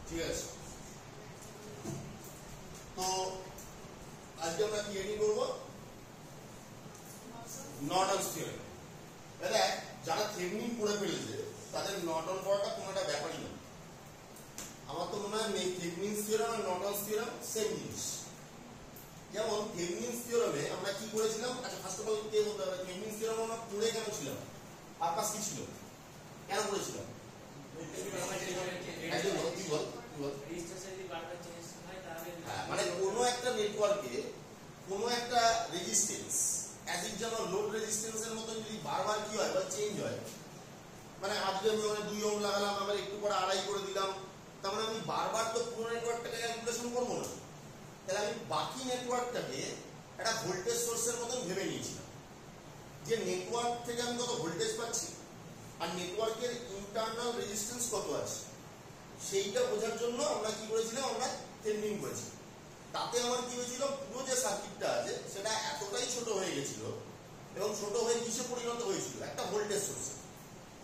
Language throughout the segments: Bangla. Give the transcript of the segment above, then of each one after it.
ঠিক আছে। তো আজকে আমরা কি এডি করব? নর্টনস থিওরেম। দেখ, যারা থেভেনিন পড়ে ফেলেছে তাদের নর্টন পড়াটা কোনো একটা ব্যাপারই না। আমার তো মনে হয় থেভেনিনস থিওরেম আর নর্টনস থিওরেম সেম জিনিস। যেমন থেভেনিনস থিওরেমে আমরা কি করেছিলাম? আচ্ছা, ফার্স্ট অফ অল কে বলতে হবে থেভেনিনস থিওরেম আমরা পড়ে কেন ছিলাম? পারপাস কি ছিল? কেন পড়েছিলাম? মানে কোনো একটা নেটওয়ার্কে কোনো একটা রেজিস্ট্যান্স অ্যাজ ইট যেন লোড রেজিস্ট্যান্সের মতো যদি বারবার কি হয় বা চেঞ্জ হয়, মানে আজকে আমি 2 ওহম লাগালাম, আবার একটু পরে 2.5 করে দিলাম, তার মানে আমি বারবার তো পুরো নেটওয়ার্কটাকে ক্যালকুলেশন করবো না। তাহলে আমি বাকি নেটওয়ার্কটাকে একটা ভোল্টেজ সোর্সের মতন ভেবে নিয়েছিলাম যে নেটওয়ার্ক থেকে আমি কত ভোল্টেজ পাচ্ছি আর নেটওয়ার্কের ইন্টারনাল রেজিস্ট্যান্স কত আছে সেইটা বোঝার জন্য আমরা কি করেছিলাম? আমরা থেভেনিন করেছি। তাতে আমার কি হয়েছিল, পুরো যে সার্কিটটা আছে সেটা এতটাই ছোট হয়ে গেছিল এবং ছোট হয়ে কিসে পরিণত হয়েছিল? একটা ভোল্টেজ সোর্সে।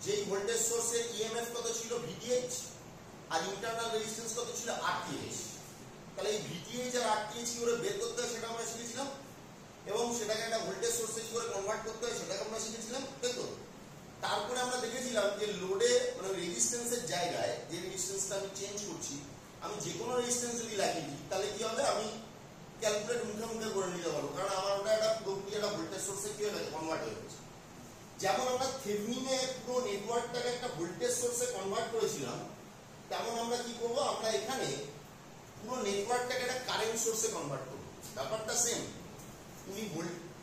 যেই ভোল্টেজ সোর্সের ইএমএফ কত ছিল? ভিটিএইচ, আর ইন্টারনাল রেজিস্ট্যান্স কত ছিল? আরটিএইচ। তাহলে এই ভিটিএইচ আর আরটিএইচ কি করে বের করতে হয় সেটা আমরা শিখেছিলাম এবং সেটাকে একটা ভোল্টেজ সোর্সে কি করে কনভার্ট করতে হয় সেটাকে আমরা শিখেছিলাম, তাই তো? তারপরে আমরা দেখেছিলাম যে লোডে মানে রেজিস্ট্যান্সের জায়গায় যে রেজিস্ট্যান্সটা আমি চেঞ্জ করছি, আমি যে কোনো রেজিস্ট্যান্স যদি লাগিয়ে দিই তাহলে কি হবে? আমি ক্যালকুলেট মুখে মুখে করে নিতে পারবো, কারণ আমার ওটা একটা পুরোপুরি একটা ভোল্টেজ সোর্সে কি হয়ে কনভার্ট হয়ে গেছে। যেমন আমরা থেভেনিনে পুরো নেটওয়ার্কটাকে একটা ভোল্টেজ সোর্সে কনভার্ট করেছিলাম, তেমন আমরা কি করব? আমরা এখানে পুরো নেটওয়ার্কটাকে একটা কারেন্ট সোর্সে কনভার্ট করব। ব্যাপারটা সেম। তুমি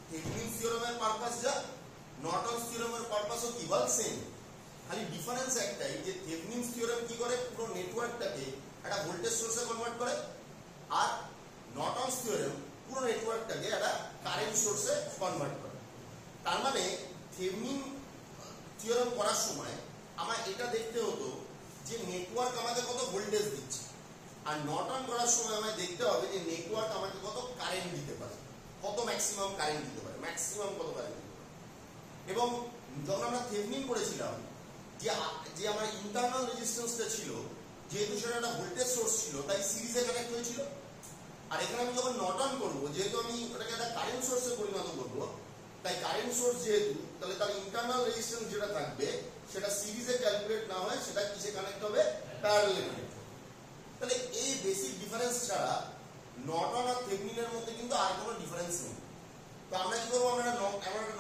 থেভেনিনস থিওরেমের পারপাস যা, নর্টনস থিওরেমের পারপাসও কি বল? সেম। খালি ডিফারেন্স একটাই যে থেভেনিনস থিওরেম কি করে? পুরো নেটওয়ার্কটাকে একটা ভোল্টেজ সোর্সে কনভার্ট করে, আর নর্টনস থিওরেম পুরো নেটওয়ার্কটাকে একটা কারেন্ট সোর্সে কনভার্ট করে। তার মানে থেভেনিন থিওরেম করার সময় আমার এটা দেখতে হতো যে নেটওয়ার্ক আমাকে কত ভোল্টেজ দিচ্ছে, আর নর্টন করার সময় আমায় দেখতে হবে যে নেটওয়ার্ক আমাকে কত কারেন্ট দিতে পারে, কত ম্যাক্সিমাম কারেন্ট দিতে পারে, ম্যাক্সিমাম কত কারেন্ট দিতে পারে। এবং যখন আমরা থেভেনিন করেছিলাম যে আমার ইন্টারনাল রেজিস্ট্যান্সটা ছিল, যেহেতু সেটা একটা ভোল্টেজ সোর্স ছিল তাই সিরিজে কানেক্ট হয়েছিল। আর এখানে আমি যখন নর্টন করবো, যেহেতু আমি ওটাকে একটা কারেন্ট সোর্সে পরিণত করবো, তাই কারেন্ট সোর্স যেহেতু, তাহলে তার ইন্টারনাল রেজিস্ট্যান্স যেটা থাকবে সেটা সিরিজে ক্যালকুলেট না হয়, সেটা কিসে কানেক্ট হবে? প্যারালালে কানেক্ট হবে। তাহলে এই বেসিক ডিফারেন্স ছাড়া নর্টন আর থেভেনিনের মধ্যে কিন্তু আর কোনো ডিফারেন্স নেই। তো আমরা কি করবো? আমরা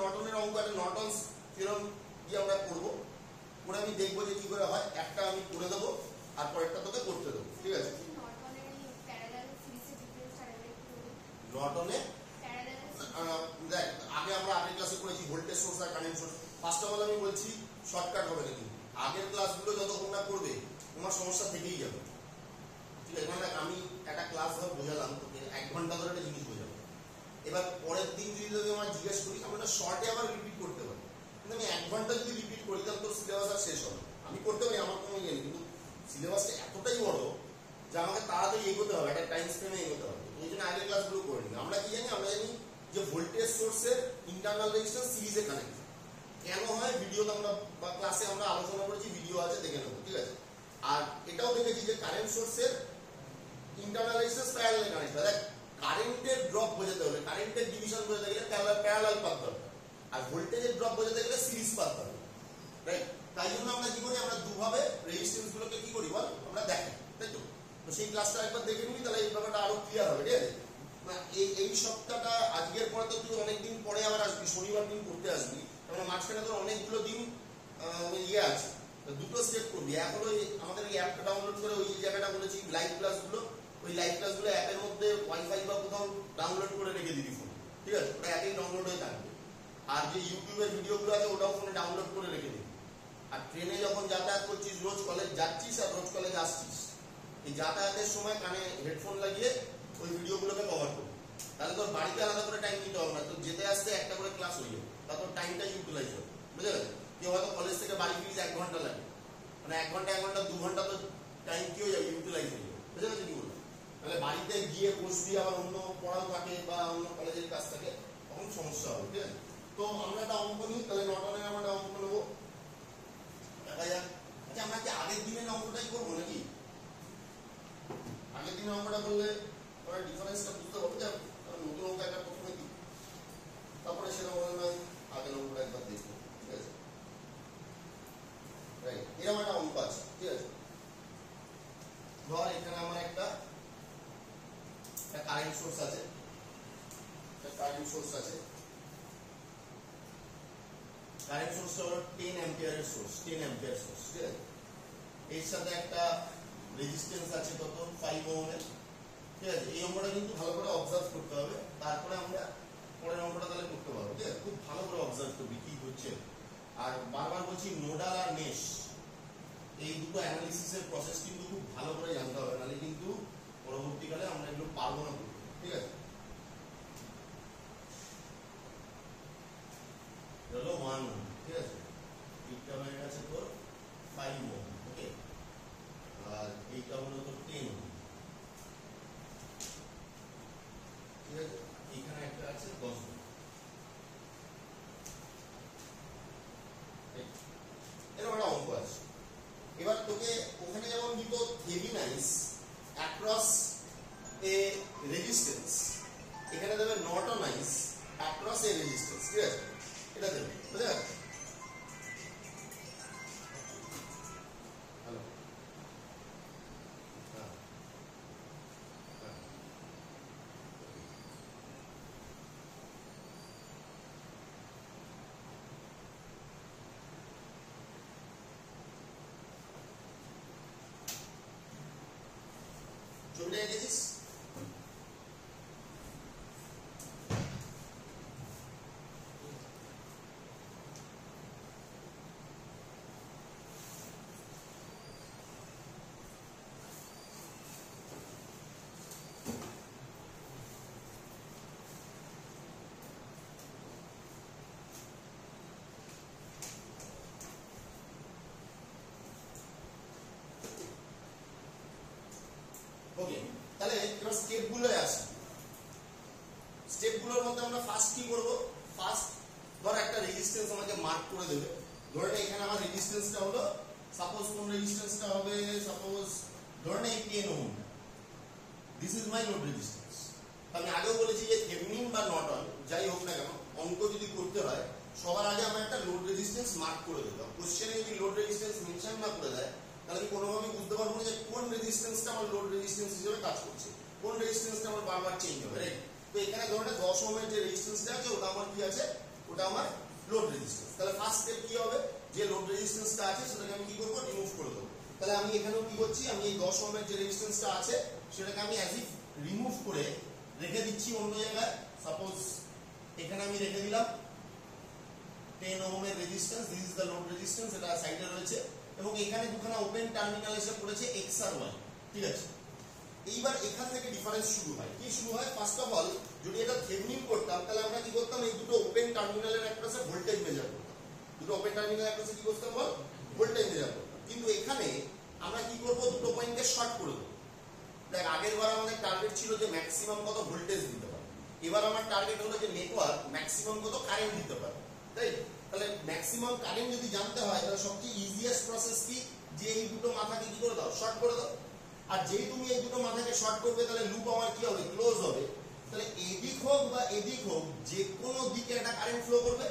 নর্টনের অঙ্ক, একটা নর্টনস থিওরেম দিয়ে আমরা করবো, করে আমি দেখবো যে কি করে হয়। একটা আমি করে দেবো আর পরেরটা তোকে করতে দেবো, ঠিক আছে? নর্টনে দেখ, আগে আমরা আগের ক্লাসে করেছি ভোল্টেজ সোর্স আর current source. First of all আমি বলছি শর্টকাট হবে না, কিন্তু আগের ক্লাসগুলো যতক্ষণ না করবে তোমার সমস্যা থেকেই যাবে, ঠিক আছে? মানে আমি একটা ক্লাস ধর বোঝালাম তোকে, 1 ঘন্টা ধরে একটা জিনিস বোঝাবো। এবার পরের দিন যদি তোকে আমার জিজ্ঞেস করি, আমরা শর্টে আবার রিপিট করতে পারি, কিন্তু আমি 1 ঘন্টা যদি রিপিট করি তাহলে তোর সিলেবাস আর শেষ হবে। আমি করতে পারি, আমার কোনো ইয়ে নেই, কিন্তু সিলেবাসটা এতটাই বড় যে আমাকে তাড়াতাড়ি এগোতে হবে, একটা টাইম স্পেনে এগোতে হবে। এই জন্য আগের ক্লাসগুলো করে নিই। আমরা কি জানি? আমরা জানি যে ভোল্টেজ সোর্সের ইন্টারনাল রেজিস্ট্যান্স সিরিজে কানেক্ট কেন হয়, ভিডিওতে আমরা বা ক্লাসে আমরা আলোচনা করেছি, ভিডিও আছে, দেখে নেবো, ঠিক আছে? আর এটাও দেখেছি যে কারেন্ট সোর্সের ইন্টারনাল রেজিস্ট্যান্স প্যারালালে কানেক্ট হয়। দেখ, কারেন্টের ড্রপ বোঝাতে হলে, কারেন্টের ডিভিশন বোঝাতে গেলে প্যারালাল পাথ দরকার, আর ভোল্টেজের ড্রপ বোঝাতে গেলে সিরিজ পাথ দরকার, রাইট? তাই জন্য আমরা কি করি? আমরা দুভাবে রেজিস্ট্যান্স গুলোকে কি করি বল? আমরা দেখি, তাই তো? তো সেই ক্লাসটা একবার দেখে নিবি, তাহলে এই ব্যাপারটা আরো ক্লিয়ার হবে, ঠিক আছে? এই সপ্তাহটা আজকের পরে তো তুই অনেকদিন পরে আবার আসবি, শনিবার দিন করতে আসবি, মানে মাঝখানে তো অনেকগুলো দিন ইয়ে আছে, দুটো স্টেপ করবি। এক হলো আমাদের এই অ্যাপটা ডাউনলোড করে, ওই জায়গাটা বলেছি লাইভ ক্লাসগুলো, ওই লাইভ ক্লাসগুলো অ্যাপের মধ্যে ওয়াইফাই বা কোথাও ডাউনলোড করে রেখে দিবি ফোনে, ঠিক আছে? ওটা অ্যাপেই ডাউনলোড হয়ে থাকবে। আর যে ইউটিউবের ভিডিওগুলো আছে ওটাও ফোনে ডাউনলোড করে রেখে দিবি। আর ট্রেনে যখন যাতায়াত করছিস, রোজ কলেজ যাচ্ছিস আর রোজ কলেজ আসছিস, এই যাতায়াতের সময় কানে হেডফোন লাগিয়ে ওই ভিডিওগুলোকে কভার করবি। তাহলে তোর বাড়িতে আলাদা করে টাইম দিতে হবে না, তোর যেতে আসতে একটা করে ক্লাস হয়ে যাবে, তা তোর টাইমটা ইউটিলাইজ হবে, বুঝে গেছে? কেউ হয়তো কলেজ থেকে বাড়ি ফিরিস 1 ঘন্টা লাগে, মানে 1 ঘন্টা 2 ঘন্টা তো টাইম কি হয়ে যাবে? ইউটিলাইজ হয়ে যাবে, বুঝে গেছে কি বলবো? তাহলে বাড়িতে গিয়ে বসবি, আবার অন্য পড়াও থাকে বা অন্য কলেজের কাজ থাকে, তখন সমস্যা হবে, ঠিক আছে? তো আমরা একটা অঙ্ক নিই, তাহলে নর্টনের আমরা একটা অঙ্ক নেবো, দেখা যাক। আচ্ছা, আমরা কি আগের দিনের অঙ্কটাই করবো নাকি? আগের দিনের অঙ্কটা করলে তোমরা ডিফারেন্সটা বুঝতে পারবে। যে নতুন অঙ্ক একটা প্রথমে দিই, তারপরে সেটা মনে হয় আগের অঙ্কটা একবার দেখবো, ঠিক আছে? রাইট, এরকম একটা অঙ্ক আছে, ঠিক আছে? ধর এখানে আমার একটা কারেন্ট সোর্স আছে, কারেন্ট সোর্সটা হলো 10 অ্যাম্পিয়ারের সোর্স, 10 অ্যাম্পিয়ার সোর্স, ঠিক আছে? এর সাথে একটা রেজিস্ট্যান্স আছে কত, 5 ওহমের, ঠিক আছে? এই অঙ্কটা কিন্তু ভালো করে অবজার্ভ করতে হবে, তারপরে আমরা পরের অঙ্কটা তাহলে করতে পারবো, ঠিক আছে? খুব ভালো করে অবজার্ভ করবি কি হচ্ছে। আর বারবার বলছি, নোডাল আর মেশ এই দুটো অ্যানালিসিসের প্রসেস কিন্তু খুব ভালো করে জানতে হবে, নাহলে কিন্তু পরবর্তীকালে আমরা এগুলো পারবো না, ঠিক আছে? হলো 1 ওহম, ঠিক আছে? এইটা হয়ে গেছে তোর 5 ওহম, ওকে? আর এইটা হলো তোর 10 ওহম, ঠিক আছে? এখানে একটা আছে 10 ওহম। এরকম একটা অঙ্ক আছে। এবার তোকে ওখানে যেমন দিত থেভেনিন অ্যাক্রস এ রেজিস্ট্যান্স, এখানে দেবে নর্টনাইজ অ্যাক্রস এ রেজিস্ট্যান্স, ঠিক আছে? এটা দেবে, বুঝা গেল? হ্যালো, হ্যাঁ হ্যাঁ, ছবিটা এঁকেছিস? ওকে, তাহলে এবার স্টেপগুলোয় আসি। স্টেপগুলোর মধ্যে আমরা ফার্স্ট কি করব? ফার্স্ট ধর একটা রেজিস্ট্যান্স আমাকে মার্ক করে দেবে। ধরে নে এখানে আমার রেজিস্ট্যান্সটা হলো, সাপোজ কোন রেজিস্ট্যান্সটা হবে, সাপোজ ধরে নে 10 ohm, this is my load resistance. আমি আগেও বলেছি যে থেভেনিন বা নর্টন যাই হোক না কেন, অঙ্ক যদি করতে হয় সবার আগে আমার একটা লোড রেজিস্ট্যান্স মার্ক করে দিতে হবে। কোশ্চেনে যদি লোড রেজিস্ট্যান্স মেনশন না করে দেয়, তাহলে আমি কোনোভাবেই বুঝতে পারবো না যে কোন রেজিস্ট্যান্সটা আমার লোড রেজিস্ট্যান্স হিসেবে কাজ করছে, কোন রেজিস্ট্যান্সটা আমার বারবার চেঞ্জ হবে, রাইট? তো এখানে ধরনের 10 ওহমের যে রেজিস্ট্যান্সটা আছে ওটা আমার কি আছে, ওটা আমার লোড রেজিস্ট্যান্স। তাহলে ফার্স্ট স্টেপ কি হবে, যে লোড রেজিস্ট্যান্সটা আছে সেটাকে আমি কি করব, রিমুভ করে দেবো। তাহলে আমি এখানেও কি করছি, আমি এই 10 ওহমের যে রেজিস্ট্যান্সটা আছে সেটাকে আমি অ্যাজ ইফ রিমুভ করে রেখে দিচ্ছি অন্য জায়গায়। সাপোজ এখানে আমি রেখে দিলাম 10 ওহমের resistance, this is the load resistance, এটা সাইডে রয়েছে, এবং এখানে দুখানা ওপেন টার্মিনাল এসে পড়েছে এক্স আর ওয়াই, ঠিক আছে? এইবার এখান থেকে ডিফারেন্স শুরু হয়। কি শুরু হয়? ফার্স্ট অফ অল যদি এটা থেভেনিন করতাম তাহলে আমরা কি করতাম, এই দুটো ওপেন টার্মিনালের অ্যাক্রসে ভোল্টেজ মেজার করতাম। দুটো ওপেন টার্মিনালের অ্যাক্রসে কি করতাম বল, ভোল্টেজ মেজার করতাম। কিন্তু এখানে আমরা কি করব, দুটো পয়েন্টকে শর্ট করে দেবো। দেখ আগের বার আমাদের টার্গেট ছিল যে ম্যাক্সিমাম কত ভোল্টেজ দিতে পারে, এবার আমার টার্গেট হলো যে নেটওয়ার্ক ম্যাক্সিমাম কত কারেন্ট দিতে পারে, তাই? তাহলে ম্যাক্সিমাম কারেন্ট যদি জানতে হয় তাহলে সবচেয়ে ইজিয়েস্ট প্রসেস কি, যে এই দুটো মাথাকে কি করে দাও, শর্ট করে দাও। আর যেই তুমি এই দুটো মাথাকে শর্ট করবে তাহলে লুপ আমার কি হবে, ক্লোজ হবে। তাহলে এদিক হোক বা এদিক হোক যে কোনো দিকে একটা কারেন্ট ফ্লো করবে।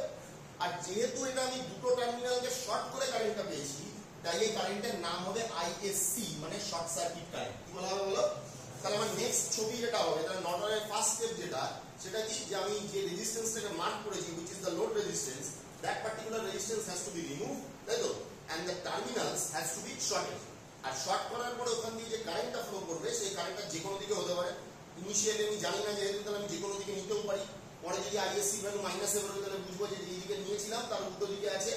আর যেহেতু এটা আমি দুটো টার্মিনালকে শর্ট করে কারেন্টটা পেয়েছি, তাই এই কারেন্টের নাম হবে আইএসসি, মানে শর্ট সার্কিট কারেন্ট। কি বলা হবে বলো? তাহলে আমার নেক্সট ছবি যেটা হবে, তাহলে নর্টনের ফার্স্ট স্টেপ যেটা, সেটা কি, যে আমি যে রেজিস্ট্যান্সটাকে মার্ক করেছি which is the load resistance, that particular resistance has to be removed, তাই তো? and the terminals has to be shorted। আর শর্ট করার পরে ওখান দিয়ে যে কারেন্টটা ফ্লো করবে সেই কারেন্টটা যে কোনো দিকে হতে পারে। ইনিশিয়ালি আমি জানি না যেহেতু, তাহলে আমি যে কোনো দিকে নিতেও পারি। পরে যদি আইএসসি ভ্যালু মাইনাসে বেরোবে তাহলে বুঝবো যে যেই দিকে নিয়েছিলাম তার উল্টো দিকে আছে,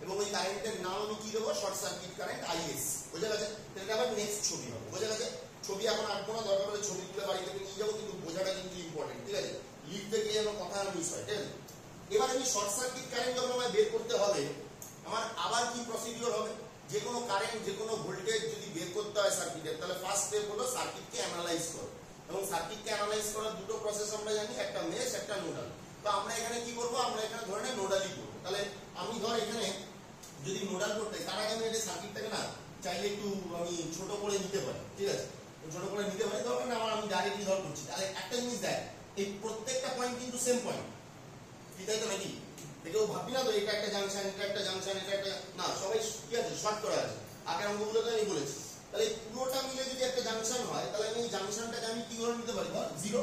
এবং ওই কারেন্টের নাম আমি কি দেবো, শর্ট সার্কিট কারেন্ট আইএস। বোঝা গেছে? তাহলে আবার নেক্সট ছবি হবে। বোঝা গেছে? ছবি এখন আঁকবো না, দরকার হলে ছবি তুলে বাড়ি থেকে নিয়ে যাবো, কিন্তু বোঝাটা কিন্তু ইম্পর্টেন্ট, ঠিক আছে? লিখতে গিয়ে যেন কথা আর মিস হয়, ঠিক আছে? এবার আমি শর্ট সার্কিট কারেন্ট যখন আমায় বের করতে হবে, আমার আবার কি প্রসিডিওর হবে? যে কোনো কারেন্ট, যে কোনো ভোল্টেজ যদি বের করতে হয় সার্কিটের, তাহলে ফার্স্ট স্টেপ হলো সার্কিটকে অ্যানালাইজ করো। এবং সার্কিটকে অ্যানালাইজ করার দুটো প্রসেস আমরা জানি, একটা মেশ, একটা নোডাল। তো আমরা এখানে কি করবো, আমরা এখানে ধরে নেই নোডালই করবো। তাহলে আমি ধর এখানে যদি নোডাল করতে, তার আগে আমি এই সার্কিটটাকে না চাইলে একটু আমি ছোট করে নিতে পারি, ঠিক আছে? ছোট করে নিতে পারি, দরকার না আমার, আমি ডাইরেক্টলি ধর করছি। তাহলে একটা জিনিস দেখ, এই প্রত্যেকটা পয়েন্ট কিন্তু সেম পয়েন্ট, কি তাই তো নাকি? কেউ ভাববি না তো এটা একটা জাংশন, এটা একটা জাংশন, এটা একটা না, সবাই কি আছে শর্ট করা আছে। আগের অঙ্কগুলো তো আমি বলেছি। তাহলে এই পুরোটা মিলে যদি একটা জাংশন হয়, তাহলে আমি এই জাংশনটাকে আমি কি ধরে নিতে পারি? ধর জিরো।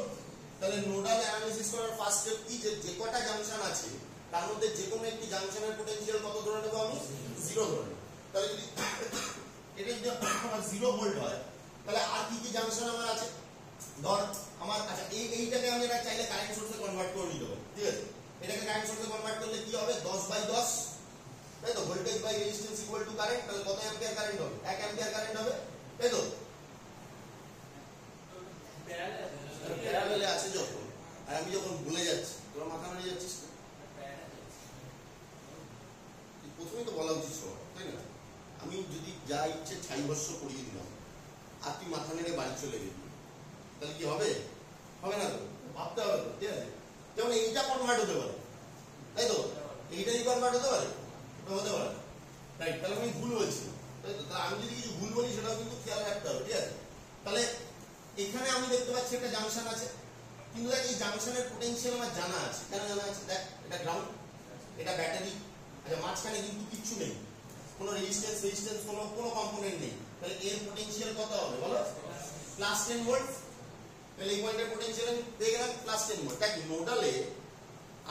তাহলে নোডাল অ্যানালিসিস করার ফার্স্ট স্টেপ কি, যে কটা জাংশন আছে তার মধ্যে যে কোনো একটি জাংশনের পোটেনশিয়াল কত ধরে নেবো আমি? জিরো ধরে নেবো। তাহলে যদি এটা যদি আমার 0 ভোল্ট হয়, তাহলে আর কি কি জাংশন আমার আছে? ধর আমার, আচ্ছা এইটাকে আমি এটা চাইলে কারেন্ট সোর্সে কনভার্ট করে নিতে পারি, ঠিক আছে? এটাকে কারেন্ট সোর্সে কনভার্ট করলে কি হবে? 10/10, তাই তো? Voltage by resistance equal to current. তাহলে কত অ্যাম্পিয়ার কারেন্ট হবে? 1 অ্যাম্পিয়ার কারেন্ট হবে, তাই তো? প্যারালালে আছে যখন, আর আমি যখন ভুলে যাচ্ছি, তোরা মাথা নাড়িয়ে যাচ্ছিস না? প্রথমেই তো বলা উচিত সবার, তাই না? আমি যদি যা ইচ্ছে ছাই ভস্য করিয়ে দিলাম আর তুই মাথা নেড়ে বাড়ি চলে গেলি, তাহলে কি হবে? হবে না তো, ভাবতে হবে তো, ঠিক আছে? যেমন এইটা কনভার্ট হতে পারে, তাই তো? এইটাই কনভার্ট হতে পারে, হতে পারে, রাইট? তাহলে আমি ভুল বলছি, তাই তো? তাহলে আমি যদি কিছু ভুল বলি সেটাও কিন্তু খেয়াল রাখতে হবে, ঠিক আছে? তাহলে এখানে আমি দেখতে পাচ্ছি একটা জাংশন আছে, কিন্তু দেখ এই জাংশনের পোটেনশিয়াল আমার জানা আছে। কেন জানা আছে? দেখ, এটা গ্রাউন্ড, এটা ব্যাটারি, আচ্ছা মাঝখানে কিন্তু কিচ্ছু নেই, কোনো রেজিস্ট্যান্স কোনো কম্পোনেন্ট নেই। তাহলে এর পোটেনশিয়াল কত হবে বলো? +10 ভোল্ট। তাহলে এই পয়েন্টের পোটেনশিয়াল আমি পেয়ে গেলাম +10 ভোল্ট। দেখ নোডালে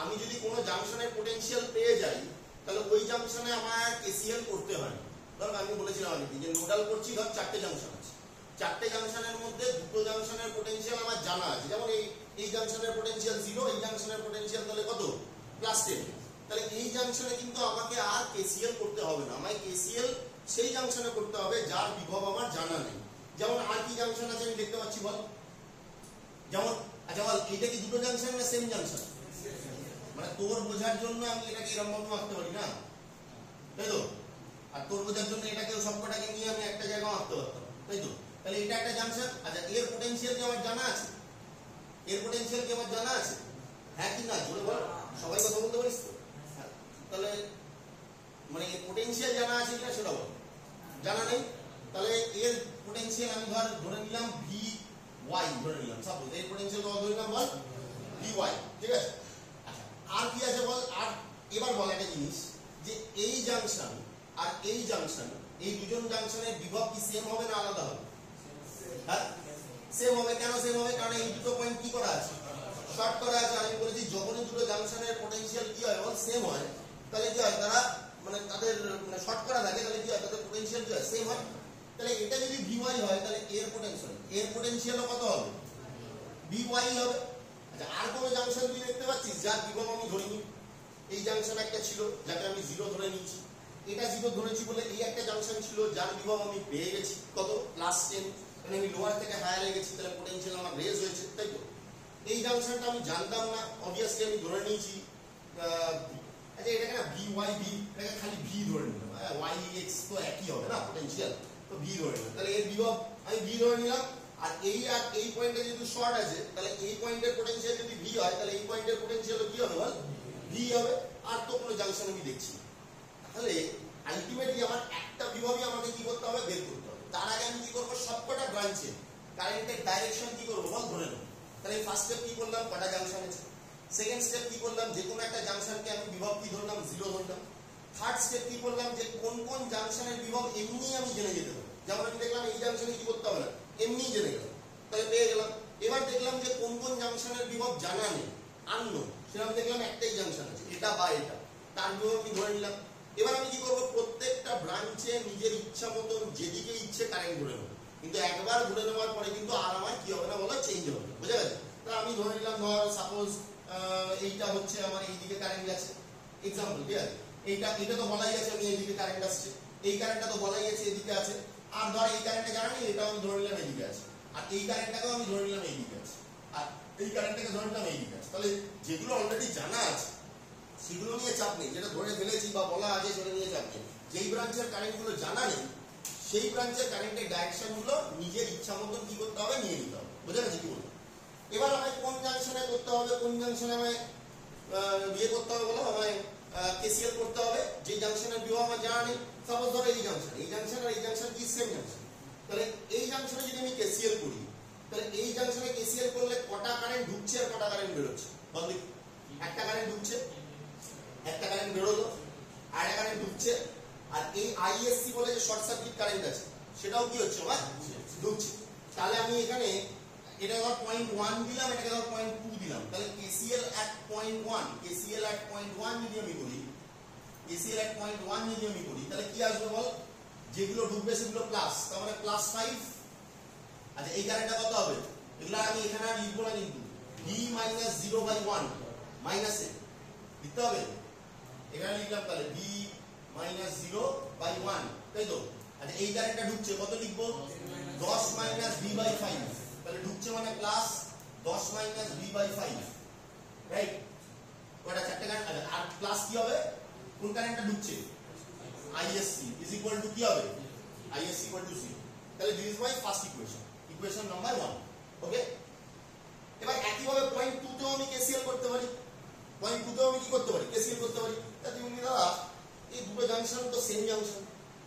আমি যদি কোনো জাংশনের পোটেনশিয়াল পেয়ে যাই, তাহলে ওই জাংশনে আমার কেসিএল করতে হয় না। ধর আমি বলেছিলাম আগে যে নোডাল করছি, ধর 4টে জাংশন আছে, 4টে জাংশনের মধ্যে 2টো জাংশনের পোটেনশিয়াল আমার জানা আছে। যেমন এই জাংশনের পোটেনশিয়াল 0, এই জাংশনের পোটেনশিয়াল তাহলে কত? +10। তাহলে এই জাংশনে কিন্তু আমাকে আর কেসিএল করতে হবে না, আমায় কেসিএল সেই জাংশনে করতে হবে যার বিভব আমার জানা নেই। যেমন আর কি জাংশন আছে আমি দেখতে পাচ্ছি বল? যেমন আচ্ছা বল, এটা কি দুটো জাংশন না সেম জাংশন? মানে তোর বোঝার জন্য আমি এটাকে এরকম ভাবে আঁকতে পারি না, তাই তো? আর তোর বোঝার জন্য এটাকে সবকটাকে নিয়ে আমি একটা জায়গায় আঁকতে পারতাম, তাই তো? তাহলে এটা একটা জাংশন। আচ্ছা এর পোটেনশিয়াল কি আমার জানা আছে? এর পোটেনশিয়াল কি আমার জানা আছে? হ্যাঁ কি না জোরে বল, সবাই কথা বলতে পারিস তো? তাহলে মানে এর পোটেনশিয়াল জানা আছে কিনা সেটা বল। জানা নেই, তাহলে এর পোটেনশিয়াল আমি ধরে নিলাম VY, ধরে নিলাম সাপোজ এর পোটেনশিয়াল কত ধরে নিলাম বল? VY, ঠিক আছে? আচ্ছা আর কি আছে বল? আর এবার বল একটা জিনিস, যে এই জাংশন আর এই জাংশন, এই দুজন জাংশনের বিভব কি সেম হবে না আলাদা হবে? হ্যাঁ সেম হবে। কেন সেম হবে? কারণ এই দুটো পয়েন্ট কি করা আছে? শর্ট করা আছে। আমি বলেছি যখনই দুটো জাংশনের পোটেনশিয়াল কি হয় বল? সেম হয়, তাহলে কি হয়? তারা মানে তাদের মানে শর্ট করা থাকে, তাহলে কি হয়? তাদের পোটেনশিয়াল কি হয়? সেম হয়। তাহলে এটা যদি VY হয়, তাহলে এর পোটেনশিয়ালও কত হবে? VY হবে। আচ্ছা আর কোনো জাংশন তুই দেখতে পাচ্ছিস যার বিভব আমি ধরিনি? এই জাংশন একটা ছিল যাকে আমি 0 ধরে নিয়েছি, এটা 0 ধরেছি বলে এই একটা জাংশন ছিল যার বিভব আমি পেয়ে গেছি কত? +10। মানে আমি লোয়ার থেকে হায়ারে গেছি, তাহলে পোটেনশিয়াল আমার রেজ হয়েছে, তাই তো? এই জাংশনটা আমি জানতাম না, অবভিয়াসলি আমি ধরে নিয়েছি। আচ্ছা এটাকে না VYV, এটাকে খালি V ধরে নিলাম, YX তো একই হবে না পোটেনশিয়াল, তো V ধরে নিলাম। তাহলে এর বিভব আমি V ধরে নিলাম। আর এই পয়েন্টে যেহেতু শর্ট আছে, তাহলে এই পয়েন্টের পোটেনশিয়াল যদি V হয়, তাহলে এই পয়েন্টের পোটেনশিয়াল কি হবে বল? V হবে। আর তো কোনো জাংশন আমি দেখছি না। তাহলে আলটিমেটলি আমার একটা বিভবই আমাকে কি করতে হবে? বের করতে হবে। তার আগে আমি কি করবো? সবকটা ব্রাঞ্চে কারেন্টের ডাইরেকশন কি করবো বল? ধরে নেব। তাহলে ফার্স্ট স্টেপ কি করলাম? কটা জাংশন আছে। সেকেন্ড স্টেপ কি করলাম? যে কোনো একটা জাংশনকে আমি বিভব কি ধরলাম? 0 ধরলাম। থার্ড স্টেপ কি করলাম? যে কোন কোন জাংশনের বিভব এমনি আমি জেনে যেতে পারি। যেমন আমি দেখলাম এই জাংশনে কি করতে হবে না, এমনি জেনে গেলাম, তাহলে পেয়ে গেলাম। এবার দেখলাম যে কোন কোন জাংশনের বিভব জানা নেই, আননোন, সেরকম দেখলাম একটাই জাংশন আছে, এটা বা এটা, তার বিভব আমি ধরে নিলাম। এবার আমি কি করবো? প্রত্যেকটা ব্রাঞ্চে নিজের ইচ্ছা মতন যেদিকে ইচ্ছে কারেন্ট ধরে নেবো, কিন্তু একবার ধরে নেওয়ার পরে কিন্তু আর আমার কি হবে না বলো? চেঞ্জ হবে, বুঝা গেছে? তা আমি ধরে নিলাম, ধর সাপোজ এইটা হচ্ছে আমার এইদিকে কারেন্ট গেছে, এক্সাম্পল, ঠিক আছে? এটা তো বলাই আছে আমি এইদিকে কারেন্ট আসছে, এই কারেন্টটা তো বলাই আছে এদিকে আছে। আর ধর এই কারেন্টটা জানা নেই, এটাও আমি ধরে নিলাম এইদিকে আছে। আর এই কারেন্টটাকেও আমি ধরে নিলাম এইদিকে আছে। আর এই কারেন্টটাকে ধরে নিলাম এইদিকে আছে। তাহলে যেগুলো অলরেডি জানা আছে সেগুলো নিয়ে চাপ নেই, যেটা ধরে ফেলেছি বা বলা আছে সেটা নিয়ে চাপ নেই। যেই ব্রাঞ্চের কারেন্টগুলো জানা নেই, সেই ব্রাঞ্চের কারেন্টের ডাইরেকশন গুলো নিজের ইচ্ছা মতন কি করতে হবে? নিয়ে নিতে হবে, বুঝা গেছে কি বলবো? এবার আমায় কোন জাংশনে করতে হবে, কোন জাংশনে আমায় ইয়ে করতে হবে বলো? আমায় কেসিএল করতে হবে। যে জাংশনের বিভব আমার জানা নেই, সাপোজ ধরো এই জাংশন আর এই জাংশন কি সেম জাংশন, তাহলে এই জাংশনে যদি আমি কেসিএল করি, তাহলে এই জাংশনে কেসিএল করলে কটা কারেন্ট ঢুকছে আর কটা কারেন্ট বেরোচ্ছে? বল দেখি। একটা কারেন্ট ঢুকছে, একটা কারেন্ট বেরোলো, আর একটা কারেন্ট ঢুকছে, আর এই আইএসসি বলে যে শর্ট সার্কিট কারেন্ট আছে সেটাও কি হচ্ছে আমার ঢুকছে। তাহলে আমি এখানে এটা ধর 0.1 দিলাম, এটাকে ধর 0.2 দিলাম, তাহলে কেসিএল at 0.1, কেসিএল at 0.1 যদি আমি করি, কেসিএল at 0.1 যদি আমি করি, তাহলে কি আসবে বল? যেগুলো ঢুকবে সেগুলো প্লাস, তার মানে +5। আচ্ছা এই কারেন্টটা কত হবে? এগুলা আমি এখানে আর লিখবো না, কিন্তু v - 0/1 মাইনাসে লিখতে হবে। এখানে লিখলাম তাহলে v - 0/1, তাই তো? আচ্ছা এই কারেন্টটা ঢুকছে, কত লিখবো? 10 - v/5, তাহলে ঢুকছে মানে প্লাস 10 - v/5, রাইট? কয়টা? চারটে কারেন্ট। আর প্লাস কি হবে? কোন কারেন্টটা ঢুকছে? ISC is equal to কি হবে? ISC equal to 0। তাহলে this is my first equation, equation number 1। ওকে, এবার একই ভাবে 0.2 তেও আমি কেসিএল করতে পারি। 0.2 তেও আমি কি করতে পারি? কেসিএল করতে পারি। তা তুমি বলি দাদা এই দুটো জাংশন তো সেম জাংশন,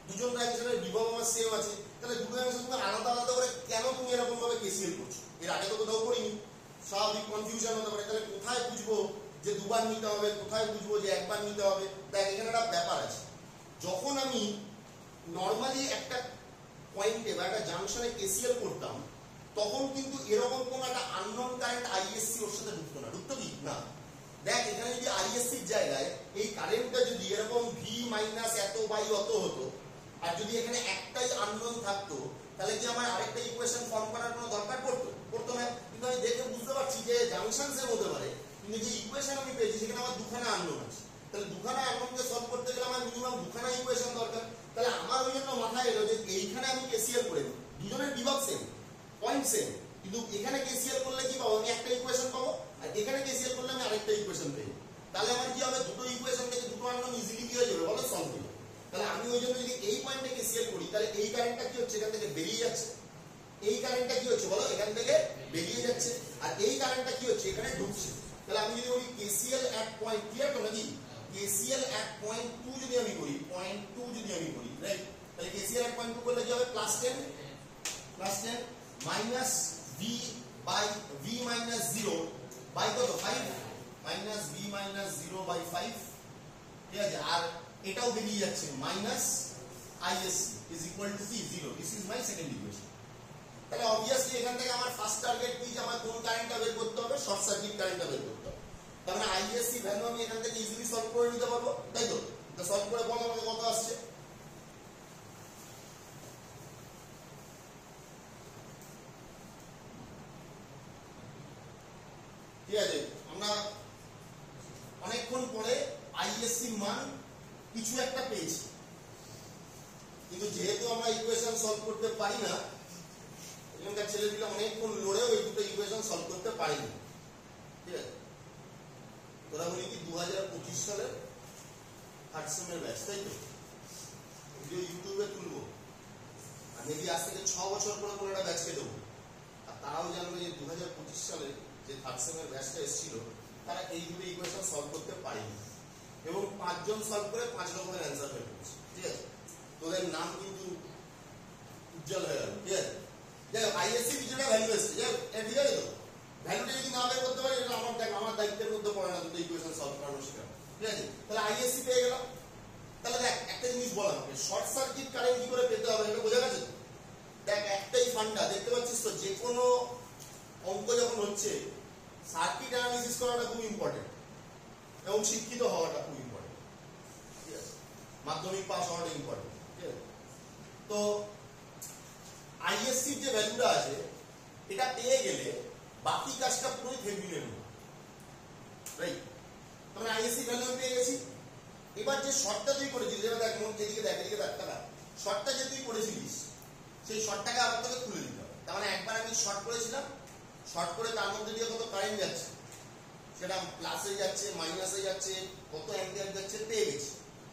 দুজন জাংশনের বিভব আমার সেম আছে, তাহলে দুটো জাংশন তুমি আলাদা আলাদা করে কেন তুমি এরকম ভাবে কেসিএল করছো? এর আগে তো কোথাও করিনি, স্বাভাবিক কনফিউশন হতে পারে। তাহলে কোথায় বুঝবো যে দুবার নিতে হবে, কোথায় বুঝবো যে একবার নিতে হবে? দেখ এখানে একটা ব্যাপার আছে, যখন আমি নর্মালি একটা পয়েন্টে বা একটা জাংশনে কেসিএল করতাম তখন কিন্তু এরকম কোন একটা আননোন কারেন্ট আইএসসি ওর সাথে ঢুকতো না। ঢুকতো কি না? দেখ এখানে যদি আইএসসির জায়গায় এই কারেন্টটা যদি এরকম ভি মাইনাস এত বাই অত হতো, আর যদি এখানে একটাই আননোন থাকতো, তাহলে কি আমার আরেকটা ইকুয়েশন ফর্ম করার কোনো দরকার পড়তো না? কিন্তু আমি দেখে বুঝতে পারছি যে জাংশন সেম হতে পারে, কিন্তু যে ইকুয়েশন আমি পেয়েছি সেখানে আমার দুখানা আননোন আছে। তাহলে দুখানা আননোনকে সলভ করতে গেলে আমার মিনিমাম দুখানা ইকুয়েশন দরকার। তাহলে আমার ওই জন্য মাথায় এলো যে এইখানে আমি কেসিএল করে দিই, দুজনের বিভব সেম, পয়েন্ট সেম, কিন্তু এখানে কেসিএল করলে কি পাবো? আমি একটা ইকুয়েশন পাবো, আর এখানে কেসিএল করলে আমি আরেকটা ইকুয়েশন পেয়ে। তাহলে আমার কি হবে? দুটো ইকুয়েশন থেকে দুটো আননোন ইজিলি কি হয়ে যাবে বলো? সলভ হয়ে যাবে। তাহলে আমি ওই জন্য যদি এই পয়েন্টে কেসিএল করি, তাহলে এই কারেন্টটা কি হচ্ছে? এখান থেকে বেরিয়ে যাচ্ছে। এই কারেন্টটা কি হচ্ছে বলো? এখান থেকে বেরিয়ে যাচ্ছে। আর এই কারেন্টটা কি হচ্ছে? এখানে ঢুকছে। তাহলে আমি যদি বলি কেসিএল at point, ক্লিয়ার তো নাকি? কেসিএল at 0.2 যদি আমি করি, 0.2 যদি আমি করি, রাইট? তাহলে কেসিএল at 0.2 করলে কি হবে? +10 মাইনাস v minus 0 বাই কত? 5 মাইনাস v minus 0/5, ঠিক আছে? আর এটাও বেরিয়ে যাচ্ছে minus ISC is equal to 0। This is my second equation. তাহলে অবভিয়াসলি এখান থেকে আমার ফার্স্ট টার্গেট কি? যে আমার কোন কারেন্টটা বের করতে হবে? শর্ট সার্কিট কারেন্টটা বের করতে হবে। তার মানে ISC ভ্যালু আমি এখান থেকে ইজিলি সলভ করে নিতে পারবো, তাই তো? তো সলভ করে বল আমাকে কত আসছে। ঠিক আছে, আমরা অনেকক্ষণ পরে ISC মান কিছু একটা পেয়েছি, কিন্তু যেহেতু আমরা ইকুয়েশন সলভ করতে পারি না, এখানকার ছেলেগুলো অনেকক্ষণ লড়েও এই দুটো ইকুয়েশন সলভ করতে পারিনি। ঠিক আছে, তোরা বলি কি 2025 সালের থার্ড সেমের ব্যাচ, তাই তো? ভিডিও ইউটিউবে তুলবো, আর মেবি আজ থেকে 6 বছর পরে কোনো একটা ব্যাচকে দেবো, আর তারাও জানবে যে 2025 সালে যে থার্ড সেমের ব্যাচটা এসেছিল তারা এই দুটো ইকুয়েশন সলভ করতে পারেনি, এবং 5 জন সলভ করে 5 রকমের অ্যান্সার বের করেছে। ঠিক আছে, তোদের নাম কিন্তু উজ্জ্বল হয়ে গেল। ঠিক আছে, যাই হোক আইএসসি কিছুটা ভ্যালু এসছে, যাই হোক ঠিক আছে তো? ভ্যালুটা যদি না বের করতে পারি এটা আমার দায়িত্বের মধ্যে পড়ে না দুটো ইকুয়েশন সলভ করানো শেখা। ঠিক আছে, তাহলে আইএসসি পেয়ে গেলাম। তাহলে দেখ একটা জিনিস বলা হবে, শর্ট সার্কিট কারেন্ট কি করে পেতে হবে এটা বোঝা গেছে? দেখ একটাই ফান্ডা, দেখতে পাচ্ছিস তো? যে কোনো অঙ্ক যখন হচ্ছে সার্কিট অ্যানালিসিস করাটা খুব ইম্পর্টেন্ট, এবং শিক্ষিত হওয়াটা খুব ইম্পর্টেন্ট। ঠিক আছে, মাধ্যমিক পাস হওয়াটা ইম্পর্টেন্ট। ঠিক আছে, তো আইএসসির যে ভ্যালুটা আছে এটা পেয়ে গেলে বাকি কাজটা পুরোই থেভেনিনের মতো, রাইট? মানে আইএসসি ভ্যালু আমি পেয়ে গেছি। এবার যে শর্টটা তুই করেছিস, যেটা দেখ এদিকে দেখ, এদিকে দেখ, টাকা শর্টটা যে তুই করেছিলিস সেই শর্টটাকে আবার তোকে খুলে দিতে হবে। তার মানে একবার আমি শর্ট করেছিলাম, শর্ট করে তার মধ্যে দিয়ে কত কারেন্ট যাচ্ছে, সেটা প্লাসে যাচ্ছে, মাইনাসে যাচ্ছে, কত অ্যাম্পিয়ার যাচ্ছে পেয়ে গেছি।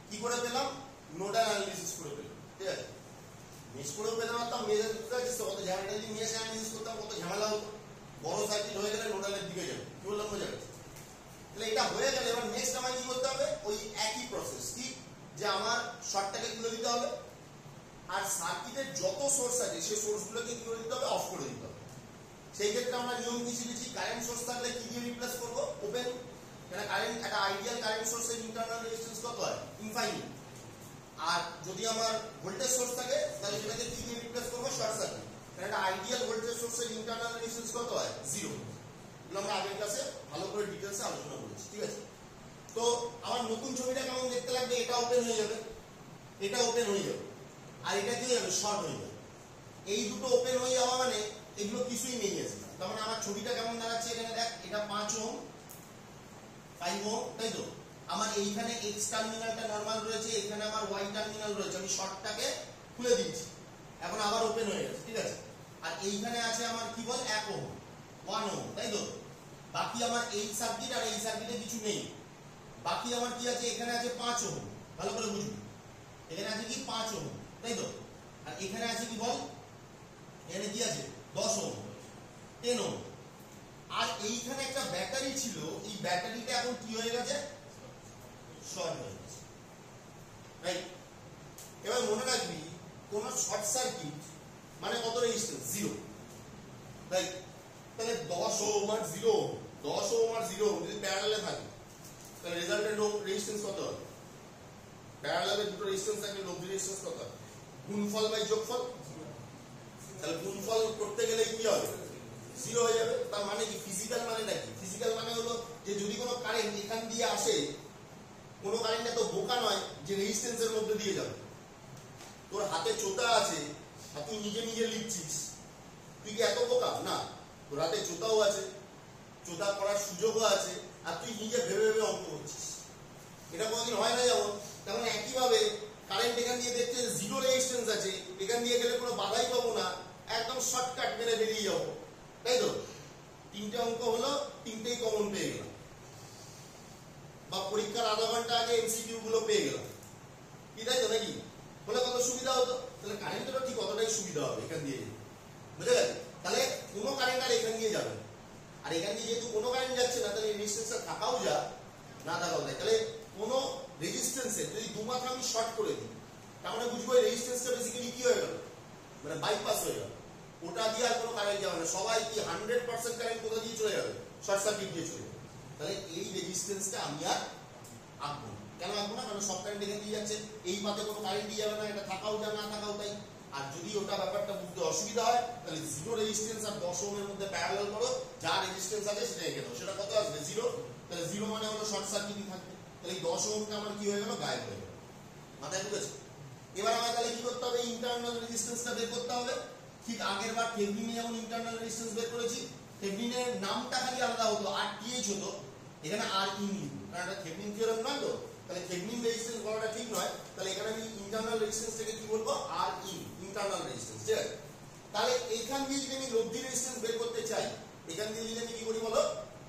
কি করে পেলাম? নোডাল অ্যানালিসিস করে পেলাম। ঠিক আছে, মেশ করেও পেতে পারতাম, মেজের বুঝতে পারছিস তো কত ঝামেলা। যদি মেশ অ্যানালিসিস করতাম কত ঝামেলা হতো, বড় সার্কিট হয়ে গেলে নোডালের দিকে যাবে। কি বললাম বোঝা গেছে? তাহলে এটা হয়ে গেলে এবার নেক্সট আমার কি করতে হবে? ওই একই প্রসেস, কি যে আমার শর্টটাকে খুলে দিতে হবে, আর সার্কিটের যত সোর্স আছে সেই সোর্সগুলোকে কি করে দিতে হবে, অফ করে দিতে হবে। সেই ক্ষেত্রে আমরা নিয়ম কি শিখেছি, কারেন্ট সোর্স থাকলে কি দিয়ে রিপ্লেস করব, ওপেন। কারণ কারেন্ট, একটা আইডিয়াল কারেন্ট সোর্সের ইন্টারনাল রেজিস্ট্যান্স কত হয়, ইনফাইনাইট। আর যদি আমার ভোল্টেজ সোর্স থাকে তাহলে সেটাকে কি দিয়ে রিপ্লেস করব, শর্ট সার্কিট। কারণ একটা আইডিয়াল ভোল্টেজ সোর্সের ইন্টারনাল রেজিস্ট্যান্স কত হয়, 0। এগুলো আমরা আগের ক্লাসে ভালো করে ডিটেইলসে আলোচনা করেছি, ঠিক আছে। তো আমার নতুন ছবিটা কেমন দেখতে লাগবে, এটা ওপেন হয়ে যাবে, এটা ওপেন হয়ে যাবে, আর এটা কি হয়ে যাবে, শর্ট হয়ে যাবে। এই দুটো ওপেন হয়ে যাওয়া মানে এগুলো কিছুই নেই আছে। তার মানে আমার ছবিটা কেমন দাঁড়াচ্ছে, এখানে দেখ, এটা 5 ওহম 5 ওহম, তাই তো। আমার এইখানে এক্স টার্মিনালটা নরমাল রয়েছে, এখানে আমার ওয়াই টার্মিনাল রয়েছে, আমি শর্টটাকে খুলে দিচ্ছি, এখন আবার ওপেন হয়ে গেছে, ঠিক আছে। আর এইখানে আছে আমার কি বল, 1 ওহম 1 ওহম, তাই তো। বাকি আমার এই সার্কিট আর এই সার্কিটে কিছু নেই, বাকি আমার কি আছে, এখানে আছে 5 ওহম, ভালো করে বুঝবি, এখানে আছে কি 5 ওহম, তাই তো। আর এখানে আছে কি বল, এখানে কি আছে 10 ওহম 10 ওহম। আর এইখানে একটা ব্যাটারি ছিল, এই ব্যাটারিটা এখন কি হয়ে গেছে, শর্ট হয়ে গেছে, রাইট। এবার মনে রাখবি কোন শর্ট সার্কিট মানে কত রেজিস্ট্যান্স, 0, রাইট। তাহলে 10 ওহম আর 0 ওহম, 10 ওহম আর 0 ওহম যদি প্যারালালে থাকে তাহলে রেজাল্টেন্ট রেজিস্ট্যান্স কত হবে, প্যারালালে দুটো রেজিস্ট্যান্স থাকলে লব্ধি রেজিস্ট্যান্স কত হবে, গুণফল বাই যোগফল। তাহলে গুণফল করতে গেলে কি হবে, 0 হয়ে যাবে। তার মানে কি, ফিজিক্যাল মানে নাকি, ফিজিক্যাল মানে হলো যে যদি কোনো কারেন্ট এখান দিয়ে আসে, কোনো কারেন্ট এত বোকা নয় যে রেজিস্ট্যান্সের মধ্যে দিয়ে যাবে। তোর হাতে চোতা আছে আর তুই নিজে নিজে লিখছিস, তুই কি এত বোকা না, তোর হাতে চোতাও আছে, চোতা করার সুযোগও আছে, আর তুই নিজে ভেবে ভেবে অঙ্ক করছিস, এটা কোনোদিন হয় না। যেমন তেমন একইভাবে কারেন্ট এখান দিয়ে দেখছে 0 রেজিস্ট্যান্স আছে, এখান দিয়ে গেলে কোনো বাধাই পাবো না, একদম শর্টকাট মেরে বেরিয়ে যাবো, তাই তো। 3টে অঙ্ক হলো, 3টেই কমন পেয়ে গেলাম, বা পরীক্ষার আধা ঘন্টা আগে এমসিকিউ গুলো পেয়ে গেলাম, কি তাই তো নাকি, বলে কত সুবিধা হতো। তাহলে কারেন্টেরও ঠিক কতটাই সুবিধা হবে এখান দিয়ে, বুঝে গেল। তাহলে কোনো কারেন্ট আর এখান দিয়ে যাবে, আর এখান দিয়ে যেহেতু কোনো কারেন্ট যাচ্ছে না, তাহলে রেজিস্ট্যান্সটা থাকাও যা না থাকাও যায়। তাহলে কোনো রেজিস্ট্যান্সে যদি দুমাত্রা আমি শর্ট করে দিই, তার মানে বুঝবো এই রেজিস্ট্যান্সটা বেসিক্যালি কি হয়ে গেল, মানে বাইপাস হয়ে গেল, ওটা দিয়ে আর কোনো কারেন্ট যাবে না। সবাই কি 100% কারেন্ট কোথা দিয়ে চলে যাবে, শর্ট সার্কিট দিয়ে চলে যাবে। তাহলে এই রেজিস্ট্যান্সটা আমি আর আঁকবো না। কেন আঁকবো না, কারণ সব কারেন্ট এখানে দিয়ে যাচ্ছে, এই পাতে কোনো কারেন্ট দিয়ে যাবে না, এটা থাকাও যা না থাকাও তাই। আর যদি ওটা ব্যাপারটা বুঝতে অসুবিধা হয়, তাহলে 0 রেজিস্ট্যান্স আর 10 ওহমের মধ্যে প্যারালাল করো, যা রেজিস্ট্যান্স আছে সেটা এঁকে দাও, সেটা কত আসবে, 0। তাহলে 0 মানে হলো শর্ট সার্কিটই থাকবে। তাহলে এই 10 ওহমটা আমার কি হয়ে গেল, গায়েব হয়ে গেল, মাথায় ঢুকেছে। এবার আমার তাহলে কি করতে হবে, ইন্টারনাল রেজিস্ট্যান্সটা বের করতে হবে। ঠিক আগের বার থেভেনিনে যেমন ইন্টারনাল রেজিস্ট্যান্স বের করেছি, থেভেনিনের নামটা খালি আলাদা হতো, আর টিএইচ হতো, এখানে আর ইন লিখব, কারণ এটা থেভেনিন থিওরেম নয় তো, তাহলে থেভেনিন রেজিস্ট্যান্স বলাটা ঠিক নয়। তাহলে এখানে আমি ইন্টারনাল রেজিস্ট্যান্সটাকে কি বলবো, আর ইন, ইন্টারনাল রেজিস্ট্যান্স, ঠিক আছে। তাহলে এখান দিয়ে যদি আমি লব্ধি রেজিস্ট্যান্স বের করতে চাই, এখান দিয়ে যদি আমি কি করি বলো,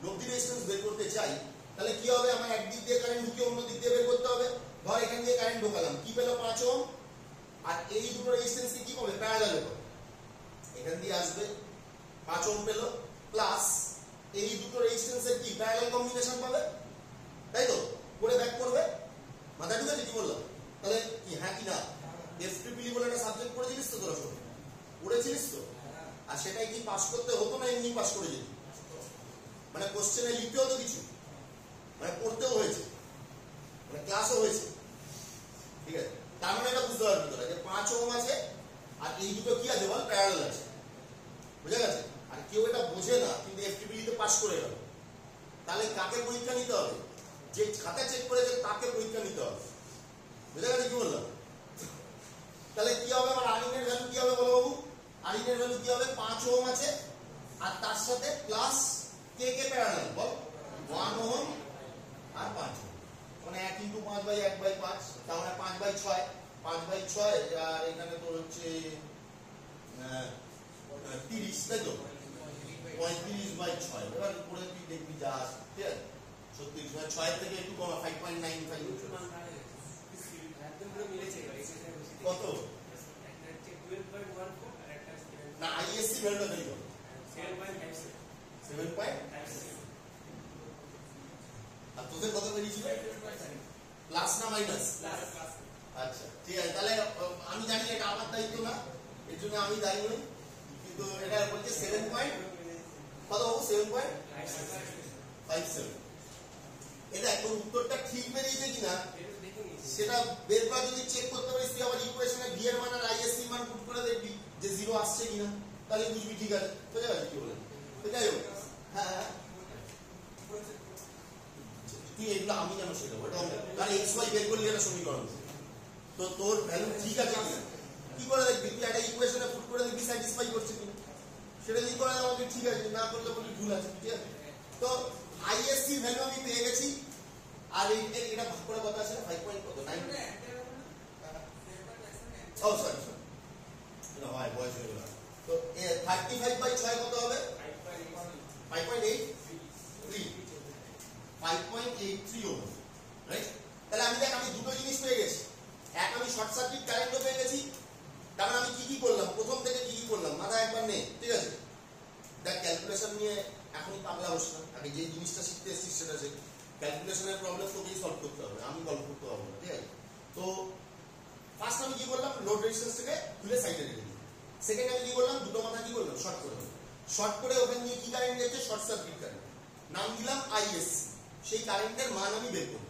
লব্ধি রেজিস্ট্যান্স বের করতে চাই, তাহলে কি হবে, আমার একদিক দিয়ে কারেন্ট ঢুকিয়ে অন্য দিক দিয়ে বের করতে হবে। ধর এখান দিয়ে কারেন্ট ঢোকালাম, কি পেলো, 5 ওহম, আর এই দুটো রেজিস্ট্যান্সকে কি হবে, প্যারালালে হবে, এখান দিয়ে আসবে 5 ওহম পেলো, প্লাস এই দুটো রেজিস্ট্যান্সের কি প্যারালাল কম্বিনেশন পাবে, তাই তো, করে ব্যাক করবে, মাথায় ঢুকেছে কি বললাম। তাহলে কি হ্যাঁ কি না, এফটিপিলি বলে একটা সাবজেক্ট পড়েছিলিস তো তোরা, সব পড়েছিলিস তো। আর সেটাই কি পাস করতে হতো না এমনি পাস করে যেত, মানে কোশ্চেনে লিখতে হতো কিছু, মানে পড়তেও হয়েছে, মানে ক্লাসও হয়েছে, ঠিক আছে। তার মানে এটা বুঝতে পারবি তোরা যে 5 ওহম আছে আর এই দুটো কি আছে বল, প্যারালাল আছে, বুঝে গেছে। আর কেউ এটা বোঝে না কিন্তু এফটিপিলিতে পাস করে গেল, তাহলে কাকে পরীক্ষা নিতে হবে, যে খাতা চেক করেছে তাকে পরীক্ষা নিতে হবে, বুঝে গেছে কি বললাম। তাহলে কি হবে, আমার আরিন এর ভ্যালু কি হবে বলো বাবু, আরিন এর ভ্যালু কি হবে, 5 ওহম আছে আর তার সাথে প্লাস কে কে প্যারালাল বল, 1 ওহম আর 5 ওহম, মানে 1 × 5/1/5, তার মানে 5/6, 5/6, আর এখানে তো হচ্ছে 30, তাই তো, 35/6। এবার করে তুই দেখবি যা আসে, ঠিক আছে, 36, 6 থেকে একটু কম, 5.95 কত না, আইএসসি ভ্যালুটা বের করো, 7.57, আর তোদের কত বেরিয়েছিল, প্লাস না মাইনাস, আচ্ছা ঠিক আছে, তাহলে আমি জানি এটা আমার দায়িত্ব না, এর জন্য আমি দায়ী নই, কিন্তু এটা বলছে 7 পয়েন্ট কত হবো 7.57। এটা একদম উত্তরটা ঠিক বেরিয়েছে কিনা সেটা বের করা যদি চেক করতে পারিস তুই আবার ইকুয়েশনে বি এর মান আর আইএসসি মান পুট করে দেখবি যে 0 আসছে কিনা, তাহলে বুঝবি ঠিক আছে, বুঝে গেছে কি বলে। তো যাই হোক, হ্যাঁ তুই এগুলো আমি জানো সেটা ওটা কারণ এক্স ওয়াই বের করলে এটা সমীকরণ, তো তোর ভ্যালু ঠিক আছে কিনা কি করে দেখবি, তুই একটা ইকুয়েশনে পুট করে দেখবি স্যাটিসফাই করছে কিনা, সেটা যদি করে আমাকে ঠিক আছে, না করলে বলি ভুল আছে, ঠিক আছে। তো আইএসসি ভ্যালু আমি পেয়ে গেছি, আর এটা ভাগ করে কত আছে 5 পয়েন্ট কত 9 ও সরি এটা হয় বয়স হয়ে গেল। তো 35/6 কত হবে 5.83 ওহম, রাইট। তাহলে আমি দেখ আমি দুটো জিনিস পেয়ে গেছি, এক আমি শর্ট সার্কিট কারেন্টও পেয়ে গেছি, তারপর আমি কি করলাম প্রথম থেকে কি করলাম মাথায় একবার নেই, ঠিক আছে। দেখ ক্যালকুলেশন নিয়ে এখনই পাগলা হোস না, আগে যে জিনিসটা শিখতে এসেছিস সেটা যে ক্যালকুলেশনের প্রবলেম তোকেই সলভ করতে হবে, আমি সলভ করতে পারবো না, ঠিক আছে। তো ফার্স্ট আমি কি করলাম লোড রেজিস্ট্যান্সটাকে খুলে সাইডে রেখে দিই, সেকেন্ড আমি কি করলাম দুটো মাথা কি করলাম শর্ট করে দিলাম, শর্ট করে ওখানে নিয়ে কি কারেন্ট যাচ্ছে শর্ট সার্কিট কারেন্ট, নাম দিলাম আইএসসি, সেই কারেন্টের মান আমি বের করব।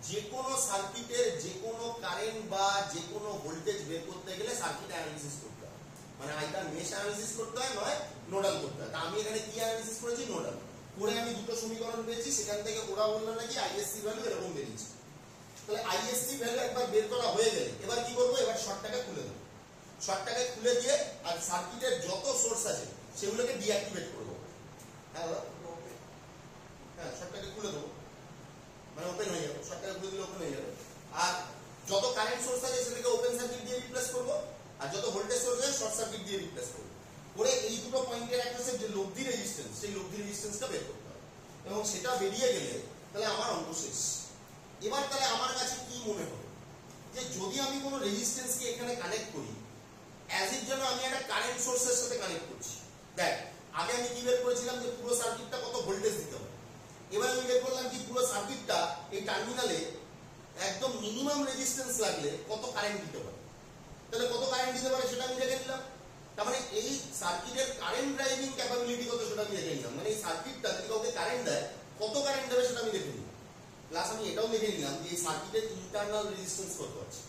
যে কোনো সার্কিটের যে কোনো কারেন্ট বা যে কোনো ভোল্টেজ বের করতে গেলে সার্কিট অ্যানালিসিস করতে হয়, মানে আইদার মেশ অ্যানালিসিস করতে হয় নয় নোডাল করতে হয়। তা আমি এখানে কি অ্যানালিসিস করেছি নোডাল করে, আমি দুটো সমীকরণ পেয়েছি, সেখান থেকে ওরা বললো নাকি আইএসসি ভ্যালু এরকম বেরিয়েছে। তাহলে আইএসসি ভ্যালু একবার বের করা হয়ে গেলে এবার কি করবো, এবার শর্টটাকে খুলে দেবো, শর্টটাকে খুলে দিয়ে আর সার্কিটের যত সোর্স আছে সেগুলোকে ডিঅ্যাক্টিভেট করবো। হ্যাঁ হ্যাঁ শর্টটাকে খুলে দেবো মানে ওপেন হয়ে যাবে, শর্টটাকে খুলে দিলে ওপেন হয়ে যাবে, আর যত কারেন্ট সোর্স আছে সেটাকে ওপেন সার্কিট দিয়ে রিপ্লেস করবো, আর যত ভোল্টেজ সোর্স আছে শর্ট সার্কিট দিয়ে রিপ্লেস করবো করে এই দুটো পয়েন্টের অ্যাক্রসে যে লব্ধি রেজিস্ট্যান্স সেই লব্ধি রেজিস্ট্যান্সটা বের করতে হবে, এবং সেটা বেরিয়ে গেলে তাহলে আমার অঙ্ক শেষ। এবার তাহলে আমার কাছে কি মনে হবে যে যদি আমি কোনো রেজিস্ট্যান্সকে এখানে কানেক্ট করি অ্যাজ ইট যেন আমি একটা কারেন্ট সোর্সের সাথে কানেক্ট করছি। দেখ আগে আমি কি বের করেছিলাম যে পুরো সার্কিটটা কত ভোল্টেজ দিতে হবে, এবার আমি বের করলাম কি পুরো সার্কিটটা এই টার্মিনালে একদম মিনিমাম রেজিস্ট্যান্স লাগলে কত কারেন্ট দিতে পারে, তাহলে কত কারেন্ট দিতে পারে সেটা আমি দেখে নিলাম। তার মানে এই সার্কিটের কারেন্ট ড্রাইভিং ক্যাপাবিলিটি কত সেটা আমি দেখে নিলাম, মানে এই সার্কিটটা যদি কাউকে কারেন্ট দেয় কত কারেন্ট দেবে সেটা আমি দেখে নিলাম। প্লাস আমি এটাও দেখে নিলাম যে এই সার্কিটের ইন্টারনাল রেজিস্ট্যান্স কত আছে।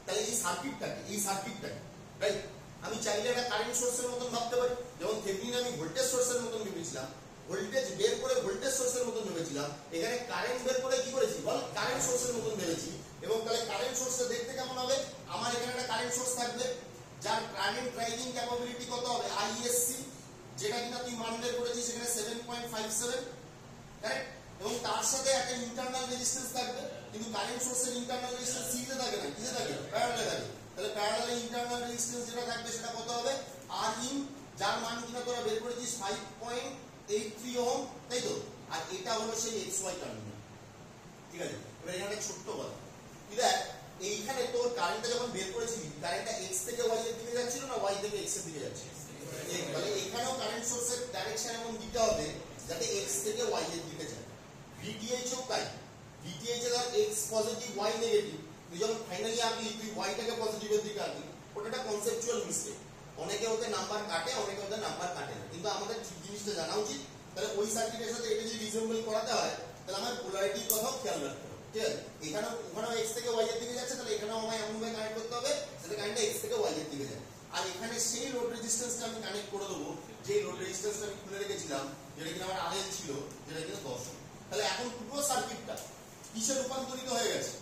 তাহলে এই সার্কিটটাকে রাইট আমি চাইলে একটা কারেন্ট সোর্সের মতন ভাবতে পারি, যেমন থেভেনিন আমি ভোল্টেজ সোর্সের মতন ভেবেছিলাম, ভোল্টেজ বের করে ভোল্টেজ সোর্সের মতন ভেবেছিলাম, এখানে কারেন্ট বের করে কি করেছি বল কারেন্ট সোর্সের মতন ভেবেছি। এবং তাহলে কারেন্ট সোর্সটা দেখতে কেমন হবে, আমার এখানে একটা কারেন্ট সোর্স থাকবে যার কারেন্ট ড্রাইভিং ক্যাপাবিলিটি কত হবে আইএসসি, যেটা কিনা তুই মান বের করেছিস সেখানে 7.57, কারেক্ট। এবং তার সাথে একটা ইন্টারনাল রেজিস্ট্যান্স থাকবে, কিন্তু কারেন্ট সোর্সের ইন্টারনাল রেজিস্ট্যান্স সিরিজে থাকে না, কিসে থাকে প্যারালালে থাকে। তাহলে প্যারালালে ইন্টারনাল রেজিস্ট্যান্স যেটা থাকবে সেটা কত হবে আর ইন, যার মান কিনা তোরা বের করেছিস 5.83 ওহম, তাই তো। আর এটা হলো সেই এক্স ওয়াই টার্মিনাল, ঠিক আছে। এবার এখানে ছোট্ট কথা কি দেখ, এইখানে তোর কারেন্টটা যখন বের করেছিলি কারেন্টটা এক্স থেকে ওয়াই এর দিকে যাচ্ছিল না ওয়াই থেকে এক্স এর দিকে যাচ্ছিল, তাহলে এখানেও কারেন্ট সোর্সের ডাইরেকশন এমন দিতে হবে যাতে এক্স থেকে ওয়াই এর দিকে যায়। ভিটিএইচ ও তাই, ভিটিএইচ এ ধর এক্স পজিটিভ ওয়াই নেগেটিভ, তুই যখন ফাইনালি আঁকলি তুই ওয়াইটাকে পজিটিভের দিকে আঁকলি, ওটা একটা কনসেপচুয়াল মিস্টেক। অনেকে ওতে নাম্বার কাটে অনেকে ওতে নাম্বার কাটে না, কিন্তু আমাদের ঠিক জিনিসটা জানা উচিত। তাহলে ওই সার্কিটের সাথে এটা যদি রিজনেবল করাতে হয় তাহলে আমার পোলারিটির কথাও খেয়াল রাখতে হবে, ঠিক আছে। এখানেও ওখানেও এক্স থেকে ওয়াই এর দিকে যাচ্ছে, তাহলে এখানেও আমায় এমনভাবে কানেক্ট করতে হবে যাতে কারেন্টটা এক্স থেকে ওয়াই এর দিকে যায়। আর এখানে সেই লোড রেজিস্ট্যান্সটা আমি কানেক্ট করে দেবো যে লোড রেজিস্ট্যান্সটা আমি খুলে রেখেছিলাম, যেটা কিনা আমার আরএল ছিল, যেটা কিনা 10। তাহলে এখন পুরো সার্কিটটা কিসে রূপান্তরিত হয়ে গেছে,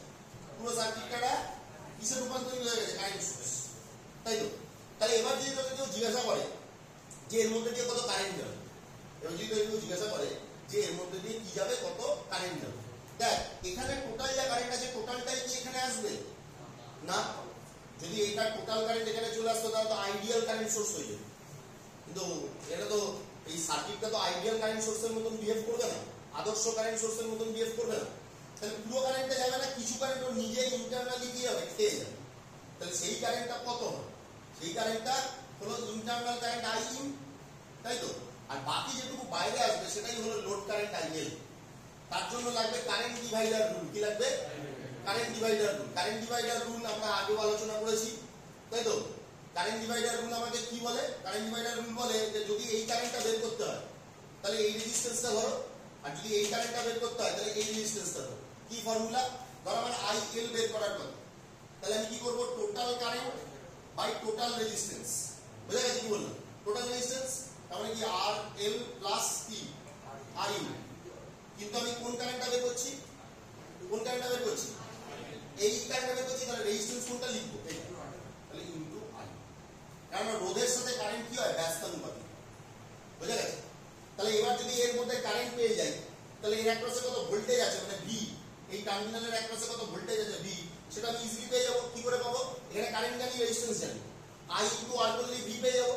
পুরো সার্কিটটা কিসে রূপান্তরিত হয়ে গেছে কারেন্ট সোর্স, তাই তো। তাহলে এবার যদি তোকে কেউ জিজ্ঞাসা করে যে এর মধ্যে দিয়ে কত কারেন্ট যাবে, এবার যদি তোকে কেউ জিজ্ঞাসা করে যে এর মধ্যে দিয়ে কি যাবে কত কারেন্ট যাবে, দেখ এখানে টোটাল যা কারেন্ট আছে টোটালটাই কি এখানে আসবে না। যদি এটা টোটাল কারেন্ট এখানে চলে আসতো তাহলে তো আইডিয়াল কারেন্ট সোর্স হয়ে যাবে, কিন্তু এটা তো এই সার্কিটটা তো আইডিয়াল কারেন্ট সোর্সের মতন বিহেভ করবে না, আদর্শ কারেন্ট সোর্সের মতন বিহেভ করবে না। তাহলে পুরো কারেন্টটা যাবে না, কিছু কারেন্ট ও নিজে ইন্টারনালি কি হবে খেয়ে যাবে। তাহলে সেই কারেন্টটা কত হবে, সেই কারেন্টটা হলো ইন্টারনাল কারেন্ট আই ইন, তাই তো। আর বাকি যেটুকু বাইরে আসবে সেটাই হলো লোড কারেন্ট আইএল। তার জন্য লাগবে কারেন্ট ডিভাইডার রুল, কি লাগবে current divider rule. Current divider rule আমরা আগেও আলোচনা করেছি, তাই তো? কারেন্ট ডিভাইডার রুল আমাকে কি বলে? কারেন্ট ডিভাইডার রুল বলে যে যদি এই কারেন্টটা বের করতে হয় তাহলে এই রেজিস্ট্যান্সটা ধরো, আর যদি এই কারেন্টটা বের করতে হয় তাহলে এই রেজিস্ট্যান্সটা ধরো। কি ফর্মুলা? ধরো আমার IL বের করার কথা, তাহলে আমি কি করব? Total current by total resistance. বুঝা গেছে কি বললাম? টোটাল রেজিস্ট্যান্স তার মানে কি RL প্লাস কি RU। কিন্তু আমি কোন কারেন্টটা বের করছি? কোন কারেন্টটা বের করছি? এই কারেন্টটা বের করছি, তাহলে রেজিস্ট্যান্স কোনটা লিখবো? তাহলে ইনটু I। কারণ রোধের সাথে কারেন্ট কি হয়? ব্যস্তানুপাতিক। বুঝা গেছে? তাহলে এবার যদি এর মধ্যে কারেন্ট পেয়ে যাই তাহলে এর একপাশে কত ভোল্টেজ আছে মানে V, এই টার্মিনালের একপাশে কত ভোল্টেজ আছে V, সেটা আমি ইজিলি পেয়ে যাবো। কি করে পাবো? এখানে কারেন্ট জানি, রেজিস্ট্যান্স জানি, I ইনটু R করলে V পেয়ে যাবো,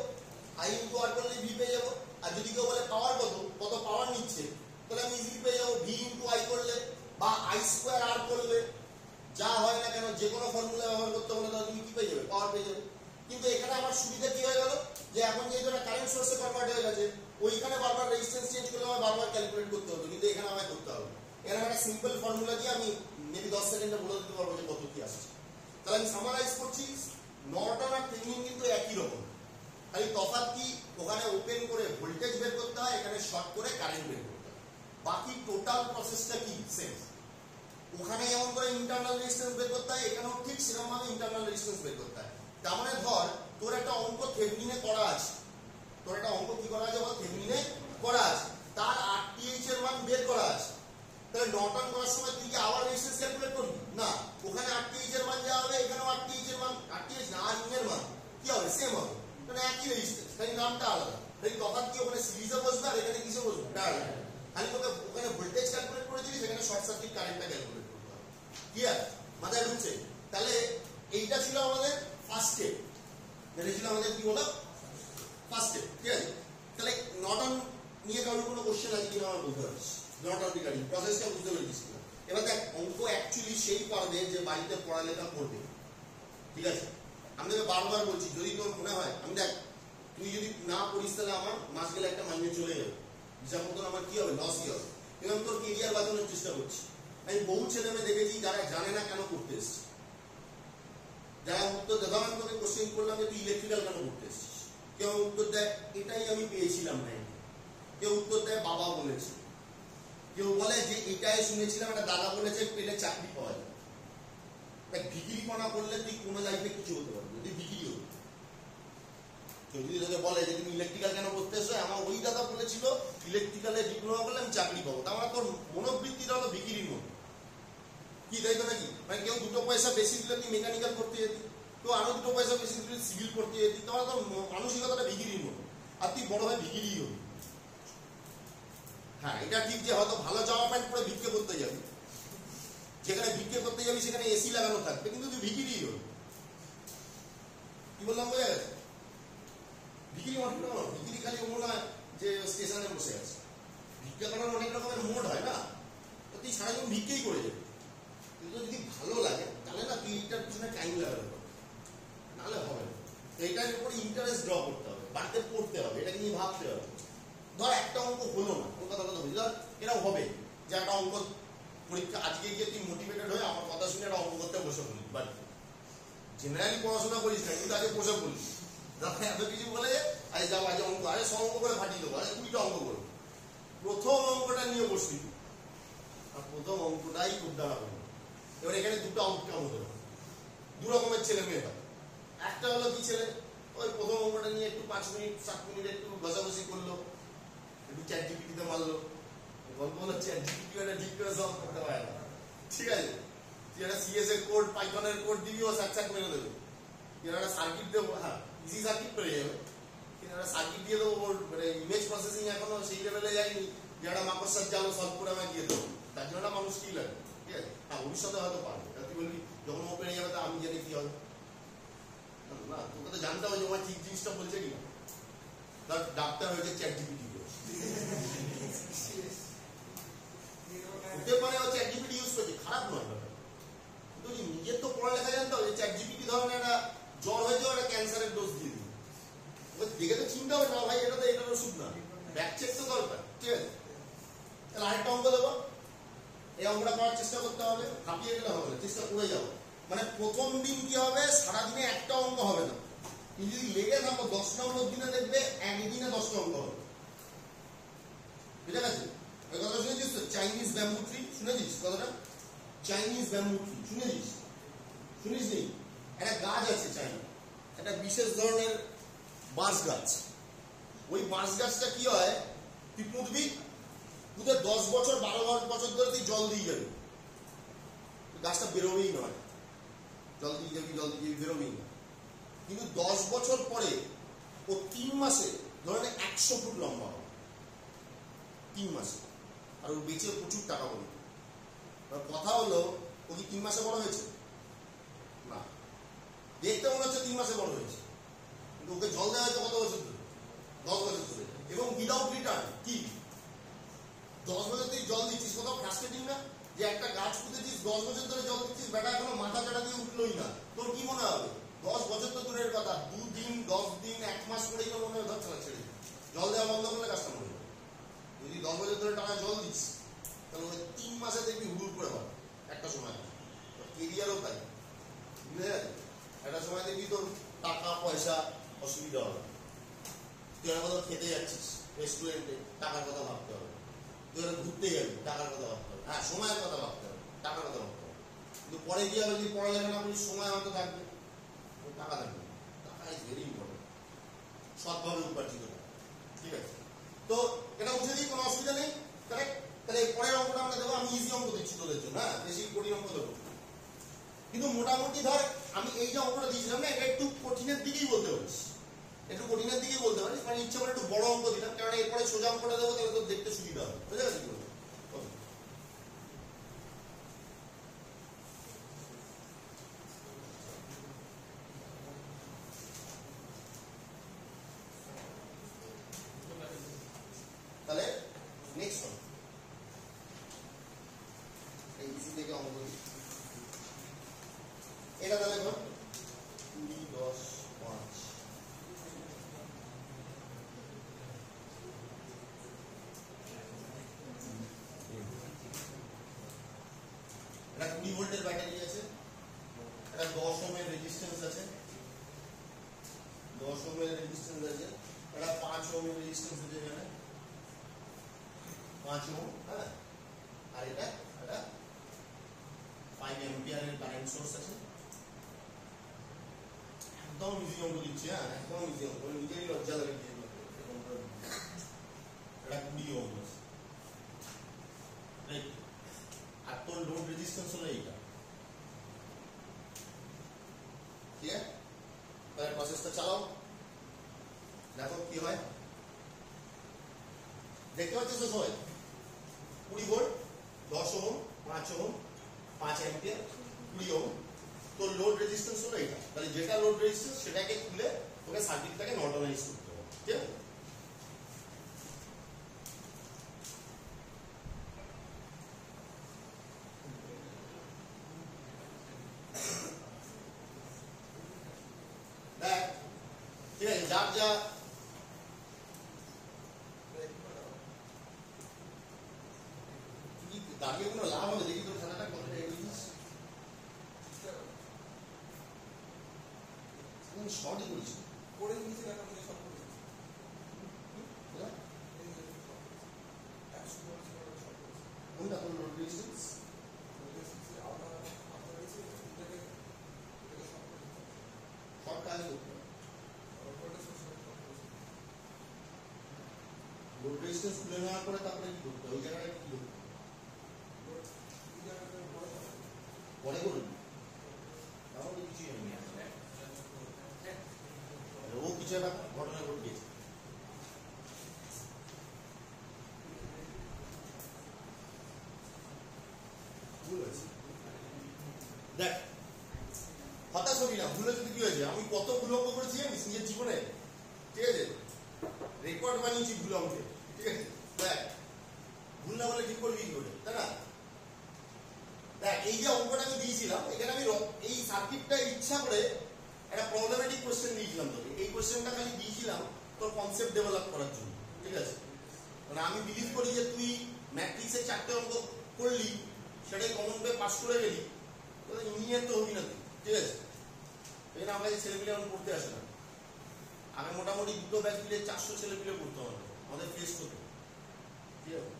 I ইনটু R করলে V পেয়ে যাবো। আর যদি কেউ বলে পাওয়ার কত পাওয়ার নিচ্ছে, তাহলে আমি ইজিলি পেয়ে যাবো V ইনটু I করলে বা I স্কয়ার R করলে, যা হয় না কেন যে কোনো ফর্মুলা ব্যবহার করতে হলে তাহলে তুমি কি পেয়ে যাবে? পাওয়ার পেয়ে যাবে। কিন্তু এখানে আমার সুবিধা কি হয়ে গেল যে এখন যেহেতু একটা কারেন্ট সোর্সে কনভার্ট হয়ে গেছে, ওইখানে বারবার রেজিস্ট্যান্স চেঞ্জ করলে আমার বারবার ক্যালকুলেট করতে হতো, কিন্তু এখানে আমায় করতে হবে। এখানে একটা সিম্পল ফর্মুলা দিয়ে আমি মেবি 10 সেকেন্ডে বলে দিতে পারবো যে কত কি আসছে। তাহলে আমি সামারাইজ করছি, নর্টন আর থেভেনিন কিন্তু একই রকম, খালি তফাৎ কি ওখানে ওপেন করে ভোল্টেজ বের করতে হয়, এখানে শর্ট করে কারেন্ট বের করতে হয়। বাকি টোটাল প্রসেসটা কি সেম। ওখানে যেমন করে ইন্টারনাল রেজিস্ট্যান্স বের করতে হয়, এখানেও ঠিক সেরকম ভাবে ইন্টারনাল রেজিস্ট্যান্স বের করতে হয়। তার মানে ধর তোর একটা অঙ্ক থেভেনিনে করা আছে, তোর একটা অঙ্ক কি করা আছে বল? থেভেনিনে করা আছে, তার RTh এর মান বের করা আছে। তাহলে নর্টন করার সময় তুই কি আবার রেজিস্ট্যান্স ক্যালকুলেট করবি না? ওখানে RTh এর মান যা হবে এখানেও RTh এর মান, RTh না RU এর মান কি হবে? সেম হবে, মানে একই রেজিস্ট্যান্স, খালি নামটা আলাদা। তাই তফাৎ কি ওখানে সিরিজে বসবে আর এখানে কিসে বসবে? প্যারালাল। খালি তোকে ওখানে ভোল্টেজ ক্যালকুলেট করেছিস, এখানে শর্ট সার্কিট কারেন্টটা ক্যালকুলেট করতে হবে। ক্লিয়ার? মাথায় ঢুকছে? তাহলে এইটা ছিল আমাদের ফার্স্ট স্টেপ, এটা ছিল আমাদের কি বলো? First step. ঠিক আছে? তাহলে নর্টন নিয়ে কারোর কোনো কোশ্চেন আছে কিনা আমার বলতে পারছিস? নর্টন রিগার্ডিং প্রসেসটা বুঝতে পেরেছিস কিনা? এবার দেখ, অঙ্ক অ্যাকচুয়ালি সেই পারবে যে বাড়িতে পড়ালেখা করবে। ঠিক আছে? আমি তোকে বারবার বলছি, যদি তোর মনে হয়, আমি দেখ তুই যদি না পড়িস তাহলে আমার মাস গেলে একটা মাইনে চলে যাবে, হিসাব মতন আমার কি হবে? লসই হবে। কিন্তু আমি তোর কেরিয়ার বাঁচানোর চেষ্টা করছি। আমি বহু ছেলে মেয়ে দেখেছি যারা জানে না কেন করতে এসছে, যারা উত্তর দেয়, আমি তোকে কোশ্চেন করলাম যে তুই ইলেকট্রিক্যাল কেন করতে এসছিস, কেউ উত্তর দেয় এটাই আমি পেয়েছিলাম না, কেউ উত্তর দেয় বাবা বলেছে, কেউ বলে যে এটাই শুনেছিলাম একটা দাদা বলেছে পেলে চাকরি পাওয়া যায়। ভিকিরিপনা করলে তুই কোনো লাইফে কিছু হতে পারবি, তুই ভিকিরি হবি। কেউ যদি তোকে বলে যে তুমি ইলেকট্রিক্যাল কেন করতে এসো, আমার ওই দাদা বলেছিল ইলেকট্রিক্যালে ডিপ্লোমা করলে আমি চাকরি পাবো, তার মানে তোর মনোবৃত্তিটা হলো ভিকিরির মতো। কি তাই তো নাকি? মানে কেউ 2 পয়সা বেশি দিলে তুই মেকানিক্যাল করতে যেতি, কেউ আরো 2 পয়সা বেশি দিলে সিভিল করতে যেতি, তাহলে তোর মানসিকতাটা ভিকিরির মতো, আর তুই বড় হয়ে ভিকিরি হবি। হ্যাঁ, এটা ঠিক যে হয়তো ভালো জামা প্যান্ট পরে ভিক্ষে করতে যাবি, যেখানে ভিক্ষে করতে যাবি সেখানে এসি লাগানো থাকবে, কিন্তু তুই ভিকিরি হবি। কি বললাম বোঝা গেছে? ভিকিরি মানে ভিকিরি খালি মনে হয় যে স্টেশনে বসে আছে। ভিক্ষা করার অনেক রকমের মোড হয় না, তো তুই সারাদিন ভিক্ষেই করে যাবি। কিন্তু যদি ভালো লাগে তাহলে না তুই এইটার পিছনে টাইম লাগাতে হবে, নাহলে হবে না। তো এটার উপরে ইন্টারেস্ট ড্র করতে হবে, বাড়িতে পড়তে হবে, এটাকে নিয়ে ভাবতে হবে। ধর একটা অঙ্ক হলো না, ওর কথা বলি, ধর এরাও হবে যে একটা অঙ্ক পরীক্ষা আজকে গিয়ে তুই মোটিভেটেড হয়ে আমার কথা শুনে একটা অঙ্ক করতে বসে পড়লি, বাট জেনারেলি পড়াশোনা করিস না, কিন্তু আজকে বসে পড়লি, এত কিছু বলে আজ যাবো আজ অঙ্ক, আরে সব অঙ্ক করে ফাটিয়ে দেবো, আরে 20টা অঙ্ক করবো। প্রথম অঙ্কটা নিয়ে বসলি, আর প্রথম অঙ্কটাই খুব দাঁড়াবো। এবার এখানে 2টা আউটকাম হতে পারে, 2 রকমের ছেলে মেয়ে হয়। একটা হলো কি ছেলে ওই প্রথম অঙ্কটা নিয়ে একটু 5 মিনিট 7 মিনিট একটু ঘষাঘষি করলো, একটু চ্যাট জিপিটিতে মারলো, গল্প হলো চ্যাট জিপিটি এটা ঠিক করে সলভ করতে পারে না। ঠিক আছে? তুই একটা সিএস এর কোড, পাইথনের কোড দিবি, ও সাক মেরে দেবে। তুই একটা সার্কিট দেবো, হ্যাঁ ইজি সার্কিট পেয়ে যাবে, কিন্তু একটা সার্কিট দিয়ে দেবো, ওর মানে ইমেজ প্রসেসিং এখনো সেই লেভেলে যায়নি যে একটা মাকড়সার জাল সলভ করে আমায় দিয়ে দেবো, তার জন্য একটা মানুষ কি লাগে। ঠিক আছে? হ্যাঁ, ভবিষ্যতে হয়তো পারবে। তুই বলবি যখন ও পেরে যাবে তা আমি জানি কি হবে না, তোকে তো জানতে হবে যে আমার ঠিক জিনিসটা বলছে কিনা। তার ডাক্তার হয়েছে চ্যাট জিপিটি, হতে পারে ও চ্যাট জিপিটি ইউজ করছে, খারাপ নয়, কিন্তু নিজের তো পড়ালেখা জানতে হবে। চ্যাট জিপিটি ধরনের একটা জ্বর হয়ে যাওয়া, একটা ক্যান্সারের ডোজ দিয়ে দিই, দেখে তো চিন্তা হবে না ভাই এটা তো এটার ওষুধ না, ব্যাক চেক তো দরকার। ঠিক আছে? তাহলে আরেকটা অঙ্ক দেবো, এই অঙ্কটা করার চেষ্টা করতে হবে, হাঁপিয়ে গেলে হবে না, চেষ্টা করে যাবো। মানে প্রথম দিন কি হবে, সারাদিনে একটা অঙ্ক হবে না, কিন্তু যদি লেগে থাকো 10 নম্বর দিনে দেখবে একদিনে 10টা অঙ্ক হবে। বুঝে গেছে? ওই কথা শুনেছিস তো, চাইনিজ ব্যাম্বু ট্রি শুনেছিস কথাটা? চাইনিজ ব্যাম্বু ট্রি শুনেছিস? শুনিস নি? একটা গাছ আছে চাইনা, একটা বিশেষ ধরনের বাঁশ গাছ। ওই বাঁশ গাছটা কি হয়, তুই পুঁতবি, পুঁতে 10 বছর 12 বছর ধরে তুই জল দিয়ে যাবি, গাছটা বেরোবেই নয়, জল দিয়ে যাবি বেরোবেই না। কিন্তু 10 বছর পরে ও 3 মাসে ধরে 100 ফুট লম্বা হবে, 3 মাসে, আর ওর বেঁচে প্রচুর টাকা বলবে। কথা হলো, ও কি 3 মাসে বড় হয়েছে? না, দেখতে মনে হচ্ছে 3 মাসে বড় হয়েছে, কিন্তু ওকে জল দেওয়া হয়েছে কত বছর ধরে? 10 বছর ধরে, এবং উইদাউট রিটার্ন। কি 10 বছর তুই জল দিচ্ছিস, কোথাও ফ্রাস্ট্রেটিং না? যে একটা গাছ পুঁতেছিস, 10 বছর ধরে জল দিচ্ছিস, বেটা এখনো মাথা চাটা দিয়ে উঠলোই না, তোর কি মনে হবে? 10 বছর তো দূরের কথা, 2 দিন 10 দিন 1 মাস করেই তো মনে হয় ধর চালা ছেড়ে জল দেওয়া বন্ধ করলে গাছটা মরে যাবে। যদি 10 বছর ধরে টানা জল দিচ্ছিস, তাহলে ওই 3 মাসে দেখবি হুড় করে পাবে একটা সময়। কেরিয়ারও তাই, বুঝলে? একটা সময় দেখবি তোর টাকা পয়সা অসুবিধা হবে। তুই কোথাও খেতে যাচ্ছিস রেস্টুরেন্টে, টাকার কথা ভাবতে হবে। তুই ঘুরতে যাবি, টাকার কথা ভাবতে হবে। হ্যাঁ, সময়ের কথা ভাবতে হবে, টাকার কথা ভাবতে হবে। কিন্তু পরে গিয়ে আবার যদি পড়ালেখা না করিস, সময় হয়তো থাকবে, টাকা থাকবে। টাকা ইজ ভেরি ইম্পর্টেন্ট, সৎভাবে উপার্জিত টাকা। ঠিক আছে, তো এটা বুঝে দিই, কোনো অসুবিধা নেই। কারেক্ট? তাহলে পরের অঙ্কটা আমরা দেবো, আমি ইজি অঙ্ক দিচ্ছি তোদের জন্য, হ্যাঁ, বেশি কঠিন অঙ্ক দেবো। কিন্তু মোটামুটি ধর আমি এই যে অঙ্কটা দিয়েছিলাম না, এটা একটু কঠিনের দিকেই বলতে পারিস, একটু কঠিনের দিকেই বলতে পারিস। মানে ইচ্ছা করে একটু বড় অঙ্ক দিলাম, কারণ এরপরে সোজা অঙ্কটা দেবো, তাহলে তোর দেখতে সুবিধা হবে। বুঝে গেছিস? তাহলে নেক্সট অঙ্ক, এই বিসি থেকে অঙ্ক দিই। এটা তাহলে ধর 20, 10, 5। এটা 20 ভোল্টের ব্যাটারি আছে, এটা 10 ওহমের রেজিস্ট্যান্স আছে, 10 ওহমের রেজিস্ট্যান্স আছে, এটা 5 ওহমের রেজিস্ট্যান্স আছে, এখানে 5 ওহম, হ্যাঁ। আর এটা 5 অ্যাম্পিয়ারের কারেন্ট সোর্স আছে। একদম ইজি অঙ্ক দিচ্ছি, হ্যাঁ, একদম ইজি অঙ্ক, নিজেরই লজ্জা লাগে। এটা 20 ওহম আছে, রাইট? আর তোর লোড রেজিস্ট্যান্স হলো এইটা। ঠিক আছে, তাহলে প্রসেসটা চালাও, দেখো কি হয়। দেখতে পাচ্ছ তো সবাই? 20 volt, 10 ohm, 5 ohm, 5 ampere, 20 ohm. তোর লোড রেজিস্ট্যান্স হলো এটা। তাহলে যেটা লোড রেজিস্ট্যান্স সেটাকে খুলে তোকে সার্কিটটাকে নর্মালাইজ করতে হবে। ঠিক আছে, দেখ, ঠিক আছে, যার যা দাঁড়িয়ে কোনো লাভ হবে? দেখি তোর খাতাটা কতটা এগিয়েছিস। শর্টই করেছি, করে নিয়েছি না, আমি সব করেছি। কোনটা কোন লোড রেজিস্ট্যান্স? শর্ট কাজ করতে হবে। লোড রেজিস্ট্যান্স খুলে নেওয়ার পরে তারপরে কি করতে হবে? ওই জায়গাটা কি করতে হবে? পরে করবি, তাহলে কিছুই হয়নি। ও কিছু একটা ঘটনা ঘটিয়েছে। দেখ, হতাশ হবি না, ভুলে যদি কি হয়েছে, আমি কত ভুল অঙ্ক করেছি জানিস নিজের জীবনে। ঠিক আছে, রেকর্ড বানিয়েছি ভুল অঙ্কে। ঠিক আছে, দেখ, ভুল না বলে ঠিক করবি কি করে, তাই না? দেখ, এই যে অঙ্কটা আমি দিয়েছিলাম, এখানে আমি এই সার্কিটটা ইচ্ছা করে একটা প্রবলেমেটিক কোশ্চেন দিয়েছিলাম তোকে। এই কোশ্চেনটা খালি দিয়েছিলাম তোর কনসেপ্ট ডেভেলপ করার জন্য। ঠিক আছে, মানে আমি বিলিভ করি যে তুই ম্যাট্রিক্সের 4টে অঙ্ক করলি, সেটাই কমন পেয়ে পাস করে গেলি, ইঞ্জিনিয়ার তো হবি না তুই, ঠিক আছে? এই জন্য আমরা ছেলেপিলে এখন পড়তে আসে না। আগে মোটামুটি দুটো ব্যাচ মিলে 400 ছেলেপিলে পড়তে হবে আমাদের ফেস করতে, ঠিক আছে?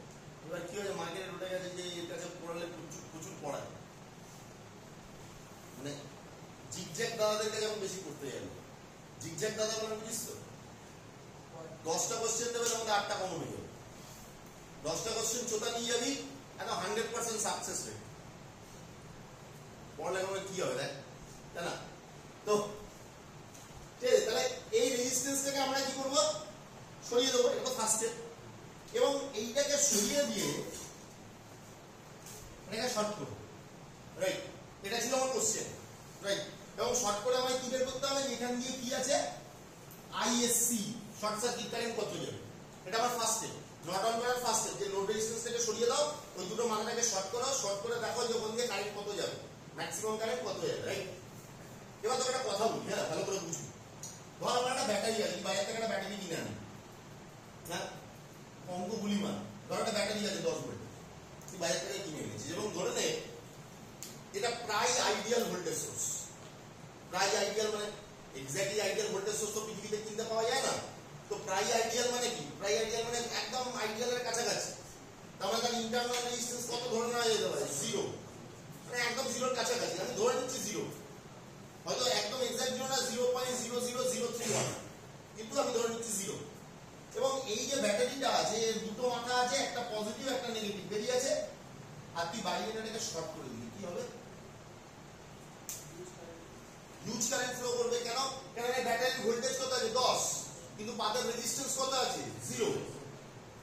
এবার কি হয়েছে, মার্কেটে উঠে গেছে যে এর কাছে পড়ালে প্রচুর প্রচুর পড়ায়, মানে জিগজ্যাগ দাদাদের কাছে আমি বেশি পড়তে যাবো। জিগজ্যাগ দাদা মানে বুঝিস তো, 10টা কোশ্চেন দেবে তোমাদের 8টা কমন হয়ে যাবে। 10টা কোশ্চেন চোতা নিয়ে যাবি, একদম 100% সাকসেস রেট। পড়ালেখা কি হবে দেখ, তাই না? তো ঠিক আছে, তাহলে এই রেজিস্ট্যান্সটাকে আমরা কি করবো, সরিয়ে দেবো, এটা তো ফার্স্ট স্টেপ। এবং এইটাকে সরিয়ে দিয়ে এটাকে শর্ট করবো, রাইট? এটা ছিল আমার কোশ্চেন, রাইট? এবং শর্ট করে আমায় কি বের করতে হবে, এখান দিয়ে কি আছে, আইএসসি শর্ট সার্কিট কারেন্ট কত যাবে, এটা আমার ফার্স্ট স্টেপ। নট অন করার ফার্স্ট স্টেপ, যে লোড রেজিস্ট্যান্সটাকে সরিয়ে দাও, ওই দুটো মানটাকে শর্ট করো, শর্ট করে দেখো যে ওখান দিয়ে কারেন্ট কত যাবে, ম্যাক্সিমাম কারেন্ট কত যাবে, রাইট? এবার তোকে একটা কথা বলি, হ্যাঁ, ভালো করে বুঝবি। ধর আমার একটা ব্যাটারি আছে, বাজার থেকে একটা ব্যাটারি কিনে আনি, হ্যাঁ, অঙ্ক গুলি মান, ধর একটা ব্যাটারি আছে 10 ভোল্ট, তুই বাজার থেকে কিনে এনেছিস, এবং ধরে নে এটা প্রায় আইডিয়াল ভোল্টেজ সোর্স। প্রায় আইডিয়াল মানে এক্স্যাক্টলি আইডিয়াল ভোল্টেজ সোর্স তো পৃথিবীতে কিনতে পাওয়া যায় না। তো প্রায় আইডিয়াল মানে কি, প্রায় আইডিয়াল মানে একদম আইডিয়ালের কাছাকাছি। তার মানে তার ইন্টারনাল রেজিস্ট্যান্স কত ধরে নেওয়া যেতে পারে, 0, মানে একদম 0-র কাছাকাছি। আমি ধরে নিচ্ছি 0, হয়তো একদম এক্সাক্ট 0 না, 0.00031, কিন্তু আমি ধরে নিচ্ছি 0। এবং এই যে ব্যাটারিটা আছে, দুটো মাথা আছে, একটা পজিটিভ একটা নেগেটিভ বেরিয়ে আছে, আর তুই বাইরে এটাকে শর্ট করে দিবি, কি হবে, হিউজ কারেন্ট ফ্লো করবে। কেন? কারণ এই ব্যাটারির ভোল্টেজ কত আছে, 10, কিন্তু পাতের রেজিস্ট্যান্স কত আছে, 0।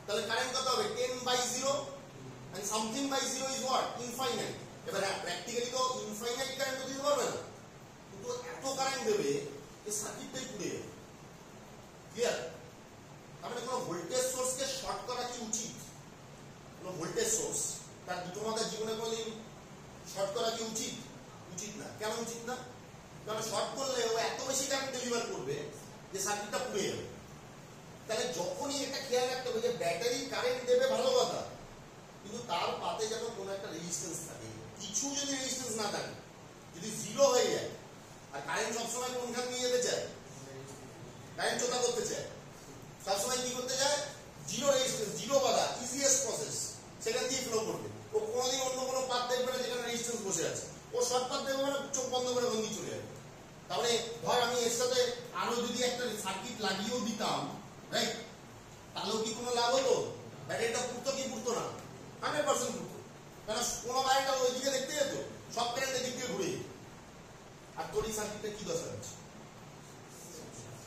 তাহলে কারেন্ট কত হবে, 10/0, and something by 0 is what, infinite। এবার প্র্যাকটিক্যালি তো ইনফাইনাইট কারেন্ট দিতে পারবে না, কিন্তু এত কারেন্ট দেবে যে সার্কিটটাই পুড়ে যাবে, ক্লিয়ার? তাহলে কোনো ভোল্টেজ সোর্সকে শর্ট করা কি উচিত? কোনো ভোল্টেজ সোর্স তার দুটো মাথার জীবনে কোনোদিন শর্ট করা কি উচিত? উচিত না। কেন উচিত না? কারণ শর্ট করলে ও এত বেশি কারেন্ট ডেলিভার করবে যে সার্কিটটা পুড়ে যাবে। তাহলে যখনই এটা খেয়াল রাখতে হবে যে ব্যাটারি কারেন্ট দেবে ভালো কথা, কিন্তু তার পাতে যেন কোনো একটা রেজিস্ট্যান্স থাকে। কিছু যদি রেজিস্ট্যান্স না থাকে, যদি 0 হয়ে যায়, আর কারেন্ট সবসময় কোনখান দিয়ে যেতে চায়, কারেন্ট চোতা করতে চায়, সবসময় কি করতে চায়, 0 রেজিস্ট্যান্স, 0 বাধা, ইজিয়েস্ট প্রসেস, সেখান দিয়ে ফ্লো করবে। ও কোনোদিন অন্য কোনো পাথ দেখবে না যেখানে রেজিস্ট্যান্স বসে আছে। ও শর্ট পাথ দেখবে মানে চোখ বন্ধ করে বন্ধি চলে যাবে। তাহলে ধর আমি এর সাথে আরো যদি একটা সার্কিট লাগিয়েও দিতাম, রাইট, তাহলেও কি কোনো লাভ হতো? ব্যাটারিটা পুড়তো কি পুড়তো না? 100% পুড়তো। কারণ কোনো বাইরেটা ওই দিকে দেখতে যেত, সব কারেন্টের দিক দিয়ে ঘুরে যেত। আর তোর এই সার্কিটটা কি দশা হচ্ছে?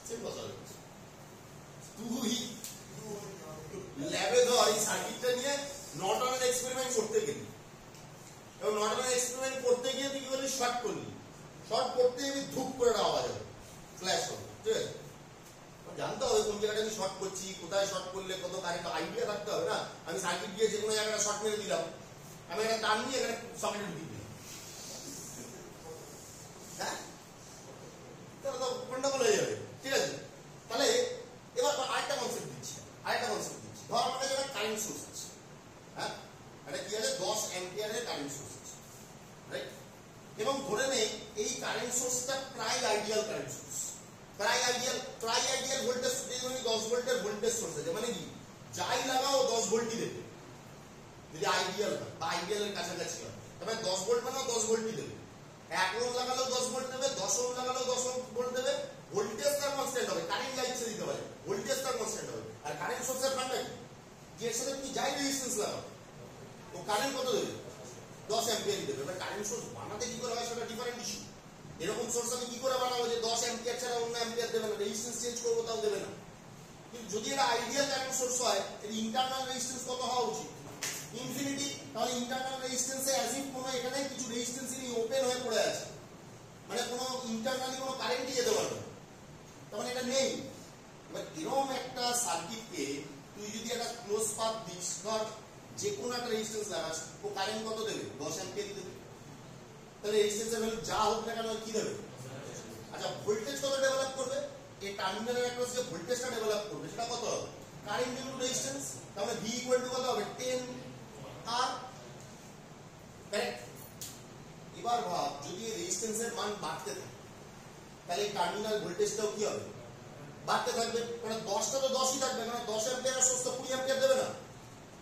সেম দশা হচ্ছে। তুই ল্যাবে ধর এই সার্কিটটা নিয়ে নর্টনের এক্সপেরিমেন্ট করতে গেলি, এবং নর্টনের এক্সপেরিমেন্ট করতে গিয়ে তুই কি বললি, শর্ট করলি। শর্ট করতে গিয়ে ধূপ করে একটা আওয়াজ হবে, ফ্ল্যাশ হবে, ঠিক আছে? জানতে হবে কোন জায়গাটা আমি শর্ট করছি, কোথায় শর্ট করলে কত কারেন্ট, আইডিয়া থাকতে হবে না। আমি সার্কিট দিয়ে যে কোনো জায়গাটা শর্ট মেরে দিলাম, আমি একটা টান নিয়ে এখানে সকেটে ঢুকিয়ে দিলাম, হ্যাঁ, তাহলে তো গন্ডগোল হয়ে যাবে, ঠিক আছে? তাহলে এবার আরেকটা কনসেপ্ট দিচ্ছি, ধর আমার কাছে একটা কারেন্ট সোর্স আছে, হ্যাঁ, এটা কি আছে, 10 অ্যাম্পিয়ারের কারেন্ট সোর্স আছে, রাইট? এবং ধরে নে এই কারেন্ট সোর্সটা প্রায় আইডিয়াল কারেন্ট সোর্স, প্রায় আইডিয়াল ভোল্টেজ, যদি 10 ভোল্টের ভোল্টেজ সোর্স আছে, মানে কি যাই লাগাও 10 ভোল্টই দেবে, যদি আইডিয়াল হয় বা আইডিয়ালের কাছাকাছি হয়। তবে 10 ভোল্ট মানে 10 ভোল্টই দেবে। 1 ওহম লাগালেও 10 ভোল্ট দেবে, 10 ওহম লাগালেও 10 ভোল্ট দেবে। ভোল্টেজ তার কনস্ট্যান্ট হবে, কারেন্ট যা ইচ্ছে দিতে পারে, ভোল্টেজ তার কনস্ট্যান্ট হবে। আর কারেন্ট সোর্সের ফান্ডা কি, যে এর সাথে তুমি যাই রেজিস্ট্যান্স লাগাও ও কারেন্ট কত দেবে, 10 অ্যাম্পিয়ারই দেবে। এবার কারেন্ট সোর্স বানাতে কি করে হয় সেটা ডিফারেন্ট ইস্যু। এরকম সোর্স আমি কি করে বানাবো যে 10 অ্যাম্পিয়ার ছাড়া অন্য অ্যাম্পিয়ার দেবে না, রেজিস্ট্যান্স চেঞ্জ করবো তাও দেবে না। কিন্তু যদি এটা আইডিয়াল কারেন্ট সোর্স হয়, এর ইন্টারনাল রেজিস্ট্যান্স কত হওয়া উচিত, ইনফিনিটি। তাহলে ইন্টারনাল রেজিস্ট্যান্সে অ্যাজ ইফ কোনো এখানে কিছু রেজিস্ট্যান্সই ওপেন হয়ে পড়ে আছে, মানে কোনো ইন্টারনালি কোনো কারেন্টই যেতে পারবে না, তার মানে এটা নেই। এবার এরকম একটা সার্কিটকে তুই যদি একটা ক্লোজ পাথ দিস, ধর যে কোনো একটা রেজিস্ট্যান্স লাগাস, ও কারেন্ট কত দেবে, 10 অ্যাম্পিয়ার দেবে। তাহলে রেজিস্ট্যান্সের ভ্যালু যা হোক না কেন কি দেবে, আচ্ছা ভোল্টেজ কত ডেভেলপ করবে, এই টার্মিনালের অ্যাক্রস যে ভোল্টেজটা ডেভেলপ করবে সেটা কত হবে, কারেন্ট ইনটু রেজিস্ট্যান্স। তাহলে V ইকুয়াল টু কত হবে, 10R, এবার ভাব যদি এই রেজিস্ট্যান্সের মান বাড়তে থাকে তাহলে এই টার্মিনাল ভোল্টেজটাও কি হবে, বাড়তে থাকবে। মানে 10টা তো 10ই থাকবে, মানে 10 অ্যাম্পিয়ার সোর্স তো 20 অ্যাম্পিয়ার দেবে না।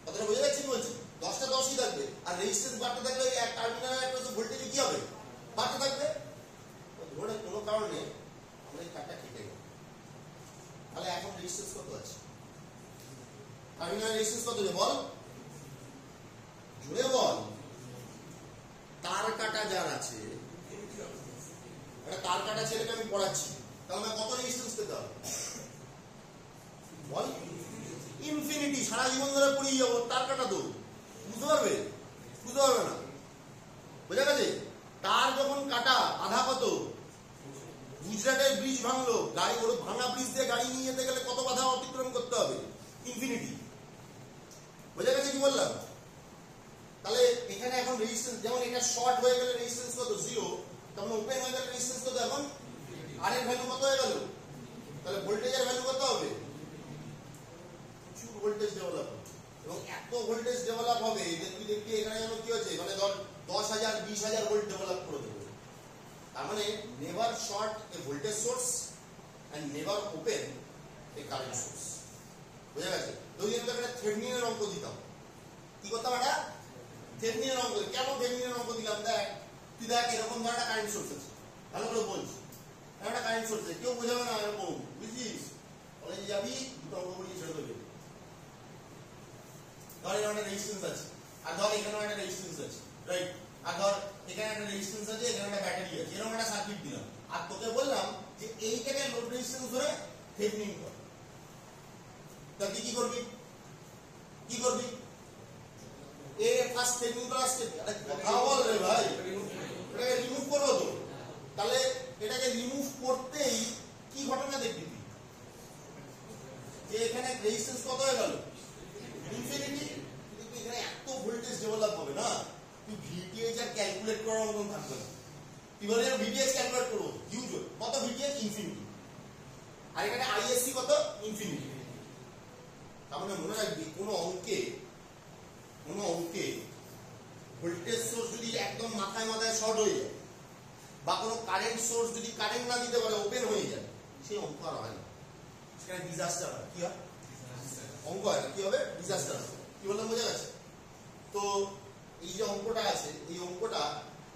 কথাটা বুঝে যাচ্ছি বলছি? 10টা 10ই থাকবে আর রেজিস্ট্যান্স বাড়তে থাকলে এই টার্মিনালের একটা ভোল্টেজ কি হবে, বাড়তে থাকবে। ধরে কোনো কারণে আমরা এই কাটটা কেটে গেল, তাহলে এখন রেজিস্ট্যান্স কত আছে? টার্মিনাল রেজিস্ট্যান্স কত আছে বল, জুড়ে বল। তার কাটা যার আছে, একটা তার কাটা ছেলেকে আমি পড়াচ্ছি, তাহলে কত রেজিস্ট্যান্স পেতে হবে বল? ইনফিনিটি। সারা জীবন ধরে পড়িয়ে যাবো, তার কাটা তো বুঝতে পারবে? বুঝতে পারবে না, বোঝা গেছে? তার যখন কাটা আধা কত, গুজরাটের ব্রিজ ভাঙলো, গাড়ি ওর ভাঙা ব্রিজ দিয়ে গাড়ি নিয়ে যেতে গেলে কত বাধা অতিক্রম করতে হবে, ইনফিনিটি। বোঝা গেছে কি বললাম? তাহলে এখানে এখন রেজিস্ট্যান্স, যেমন এটা শর্ট হয়ে গেলে রেজিস্ট্যান্স কত, 0, তখন ওপেন হয়ে গেলে রেজিস্ট্যান্স কত, এখন আর এর ভ্যালু কত হয়ে গেল, তাহলে ভোল্টেজের ভ্যালু কত হবে, প্রচুর ভোল্টেজ ডেভেলপ হবে। এবং এত ভোল্টেজ ডেভেলপ হবে যে তুই দেখবি এখানে যেন কি হচ্ছে, মানে ধর 10,000 20,000 ভোল্ট ডেভেলপ করে দেবে। তার মানে never short a voltage source and never open a current source. বুঝা গেছে? ওই জন্য একটা থেভেনিনের অঙ্ক দিতাম। কি করতাম এটা? থেভেনিনের অঙ্ক। কেন থেভেনিনের অঙ্ক দিলাম? দেখ তুই দেখ এরকম ধর একটা কারেন্ট সোর্স আছে, ভালো করে বলছি, একটা কারেন্ট সোর্স আছে, কেউ বোঝাবে না এরকম, বুঝছিস? কলেজে যাবি, দুটো অঙ্ক বলি ছেড়ে দেবে। ধর এখানে একটা রেজিস্ট্যান্স আছে, আর ধর এখানেও একটা রেজিস্ট্যান্স আছে, রাইট? আর ধর এখানে একটা রেজিস্ট্যান্স আছে, এখানে একটা ব্যাটারি আছে, এরকম একটা সার্কিট দিলাম, আর তোকে বললাম যে এইটাকে লোড রেজিস্ট্যান্স ধরে থেভেনিন কর। তা তুই কি করবি? কি করবি? এ ফার্স্ট থেভেনিন করা স্টেপ। আরে কথা বল রে ভাই, এটাকে রিমুভ করবো তো। তাহলে এটাকে রিমুভ করতেই কি ঘটনা দেখবি তুই, যে এখানে রেজিস্ট্যান্স কত হয়ে গেল, ইনফিনিটি। কিন্তু এখানে এত ভোল্টেজ ডেভেলপ হবে না, তুই ভিটিএইচ আর ক্যালকুলেট করার মতন থাকবে না। তুই বলে ভিটিএইচ ক্যালকুলেট করবো, হিউজ কত ভিটিএইচ, ইনফিনিটি। আর এখানে আইএসসি কত, ইনফিনিটি। তার মানে মনে রাখবি কোনো অঙ্কে ভোল্টেজ সোর্স যদি একদম মাথায় মাথায় শর্ট হয়ে যায়, বা কোনো কারেন্ট সোর্স যদি কারেন্ট না দিতে পারে, ওপেন হয়ে যায়, সেই অঙ্ক আর হয় না, সেখানে ডিজাস্টার হয়। কি হয়? অঙ্ক হয় না, কি হবে? ডিজাস্টার। কি বললাম, বোঝা গেছে? তো এই যে অঙ্কটা আছে, এই অঙ্কটা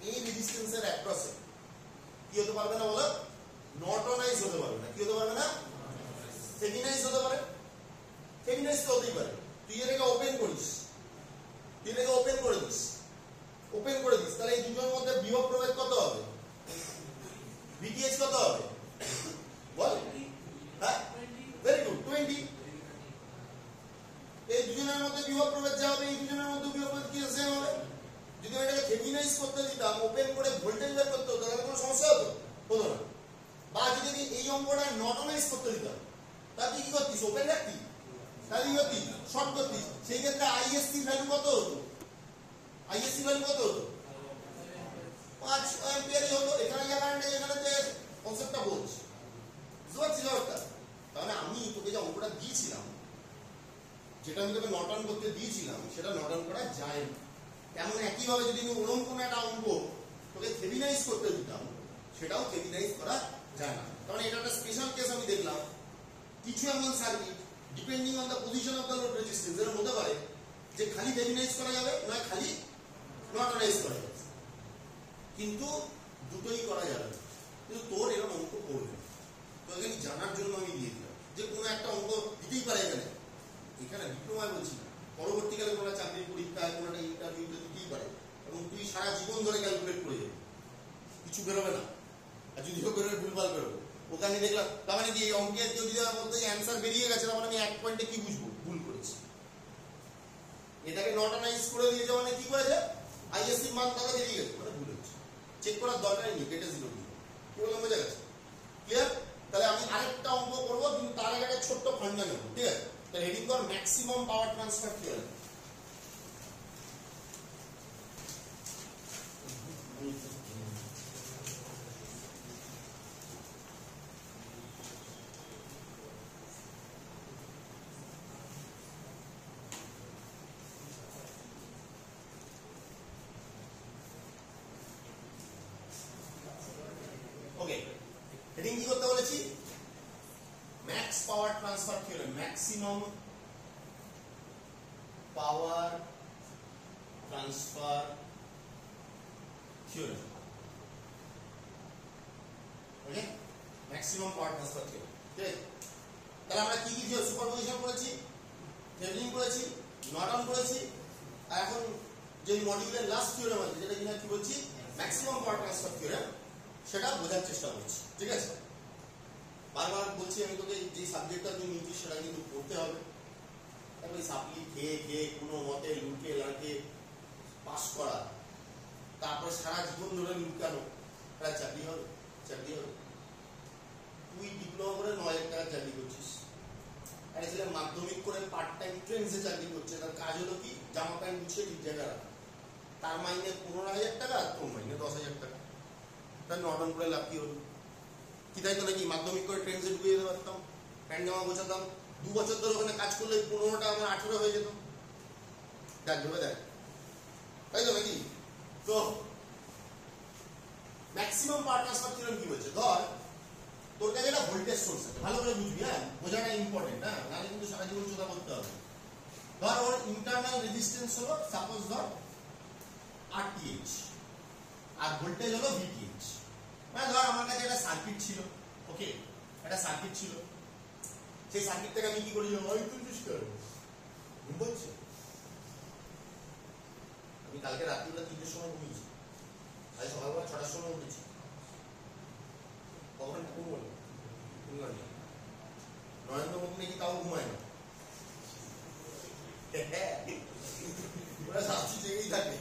এই রেজিস্ট্যান্সের অ্যাক্রসে কি হতে পারবে না বলো? নর্টনাইজ হতে পারবে না। কি হতে পারবে না? থেভেনিনাইজ হতে পারে। থেভেনিনাইজ তো হতেই পারে। তুই এটাকে ওপেন করিস, তুই এটাকে ওপেন করে দিস, তাহলে এই দুটোর মধ্যে বিভব প্রভেদ কত হবে? ভিটিএইচ কত হবে বল? হ্যাঁ, ভেরি গুড, 20। এই দুজনের মধ্যে বিভব প্রভেদ যা হবে, এই দুজনের মধ্যে বিভব প্রভেদ কি সেম হবে। যদি এটাকে থেভেনিনাইজ করতে দিতাম, ওপেন করে ভোল্টেজ বের করতে হতো, তাহলে কোনো সমস্যা হতো না। বা যদি এই অঙ্কটা নর্টনাইজ করতে দিতাম, তাহলে কি করতিস? ওপেন রাখতি, তাহলে কি করতিস? শর্ট করতিস। সেই ক্ষেত্রে আইএসসি ভ্যালু কত হতো? 5 অ্যাম্পিয়ারই হতো। এখানে যা কারেন্ট, এখানে যে কনসেপ্টটা বলছি, বুঝতে পারছিস ব্যাপারটা? তাহলে আমি তোকে যে অঙ্কটা দিয়েছিলাম, যেটা আমি তোকে নর্টন করতে দিয়েছিলাম, সেটা নর্টন করা যায় না। তেমন একইভাবে যদি আমি ওরকম কোনো একটা অঙ্ক তোকে থেভেনিনাইজ করতে দিতাম, সেটাও থেভেনিনাইজ করা যায় না। কারণ এটা একটা স্পেশাল কেস আমি দেখলাম। কিছু এমন circuit depending on the position of the load resistance এর হতে পারে যে খালি থেভেনিনাইজ করা যাবে, নয় খালি নর্টনাইজ করা যাবে, কিন্তু দুটোই করা যাবে। কিন্তু তোর এরকম অঙ্ক করবে, তো এখানে জানার জন্য আমি দিয়ে দিলাম যে কোনো একটা অঙ্ক দিতেই পারে এখানে ডিপ্লোমায় বলছি না, পরবর্তীকালে কোনো চাকরির পরীক্ষায়, কোনো একটা ইন্টারভিউতে দিতেই পারে, এবং তুই সারা জীবন ধরে ক্যালকুলেট করে যাবি, কিছু বেরোবে না। আর যদিও বেরোবে, ভুলভাল বেরোবে। ওখানে দেখলাম, তার মানে কি এই অঙ্কের কেউ যদি আমার মধ্যে অ্যান্সার বেরিয়ে গেছে, তখন আমি 1 পয়েন্টে কি বুঝবো? ভুল করেছি। এটাকে নর্টনাইজ করে দিয়েছে মানে কি করেছে? আইএসসি মান তাহলে বেরিয়ে গেছে, মানে ভুল হচ্ছে, চেক করার দরকারই নেই, কেটে 0 দিল। কি বললাম, বোঝা গেছে? ক্লিয়ার? তাহলে আমি আরেকটা অঙ্ক করবো, কিন্তু তার আগে একটা ছোট্ট ফান্ডা নেব, ঠিক আছে? তাহলে হেডিং কর maximum power transfer theorem. Heading কি করতে বলেছি? Max power transfer theorem, maximum power transfer theorem. Okay, maximum power transfer theorem. ঠিক আছে, তাহলে আমরা কি কি সুপারপজিশন করেছি, থেভেনিন করেছি, নর্টন করেছি, আর এখন যে মডিউলের লাস্ট থিওরেম আছে যেটা কিনা কি বলছি ম্যাক্সিমাম পাওয়ার ট্রান্সফার থিওরেম, সেটা বোঝার চেষ্টা করছি। ঠিক আছে, বারবার বলছি আমি তোকে যে সাবজেক্টটা তুই নিচ্ছিস সেটা কিন্তু পড়তে হবে। তারপরে সাপ্লি খেয়ে খেয়ে কোনো মতে লুকিয়ে লাকে পাস করা, তারপরে সারা জীবন ধরে লুকানো, একটা চাকরি হবে? চাকরি হবে? তুই ডিপ্লোমা করে 9,000 টাকার চাকরি করছিস, আর ছেলে মাধ্যমিক করে পার্ট টাইম ট্রেন্সে চাকরি করছে, তার কাজ হলো কি জামা প্যান্ট গুছিয়ে ঠিক জায়গায় রাখা, তার মাইনে 15,000 টাকা, তোর মাইনে 10,000 টাকা, তার নর্টন করে লাভ কি হলো? কি তাই তো নাকি মাধ্যমিক করে ট্রেন্সে ঢুকিয়ে যেতে পারতাম, প্যান্ট জামা গোছাতাম, 2 বছর ধরে ওখানে কাজ করলে 15টা আমার 18 হয়ে যেত। দেখ ভেবে দেখ, তাই তো নাকি? তো ম্যাক্সিমাম পাওয়ার ট্রান্সফার থিওরেম কি বলছে? ধর তোর কাছে একটা ভোল্টেজ সোর্স আছে, ভালো করে বুঝবি, হ্যাঁ বোঝাটা ইম্পর্টেন্ট, হ্যাঁ নাহলে কিন্তু সারা জীবন চোদা করতে হবে। ধর ওর ইন্টারনাল রেজিস্ট্যান্স হলো সাপোজ ধর RTH আর ভোল্টেজ হলো VTH। মানে ধর আমার কাছে একটা সার্কিট ছিল, ওকে, একটা সার্কিট ছিল, সেই সার্কিট থেকে আমি কি করি, ওই তুলছিস কেন? ঘুম পাচ্ছে? আমি কালকে রাত্রিবেলা 3টের সময় ঘুমিয়েছি, আজ সকালবেলা 6টার সময় উঠেছি। কখন ঘুম বলো? নরেন্দ্র মোদী নাকি তাও ঘুমায় না, ওরা শাস্তি জেগেই থাকে।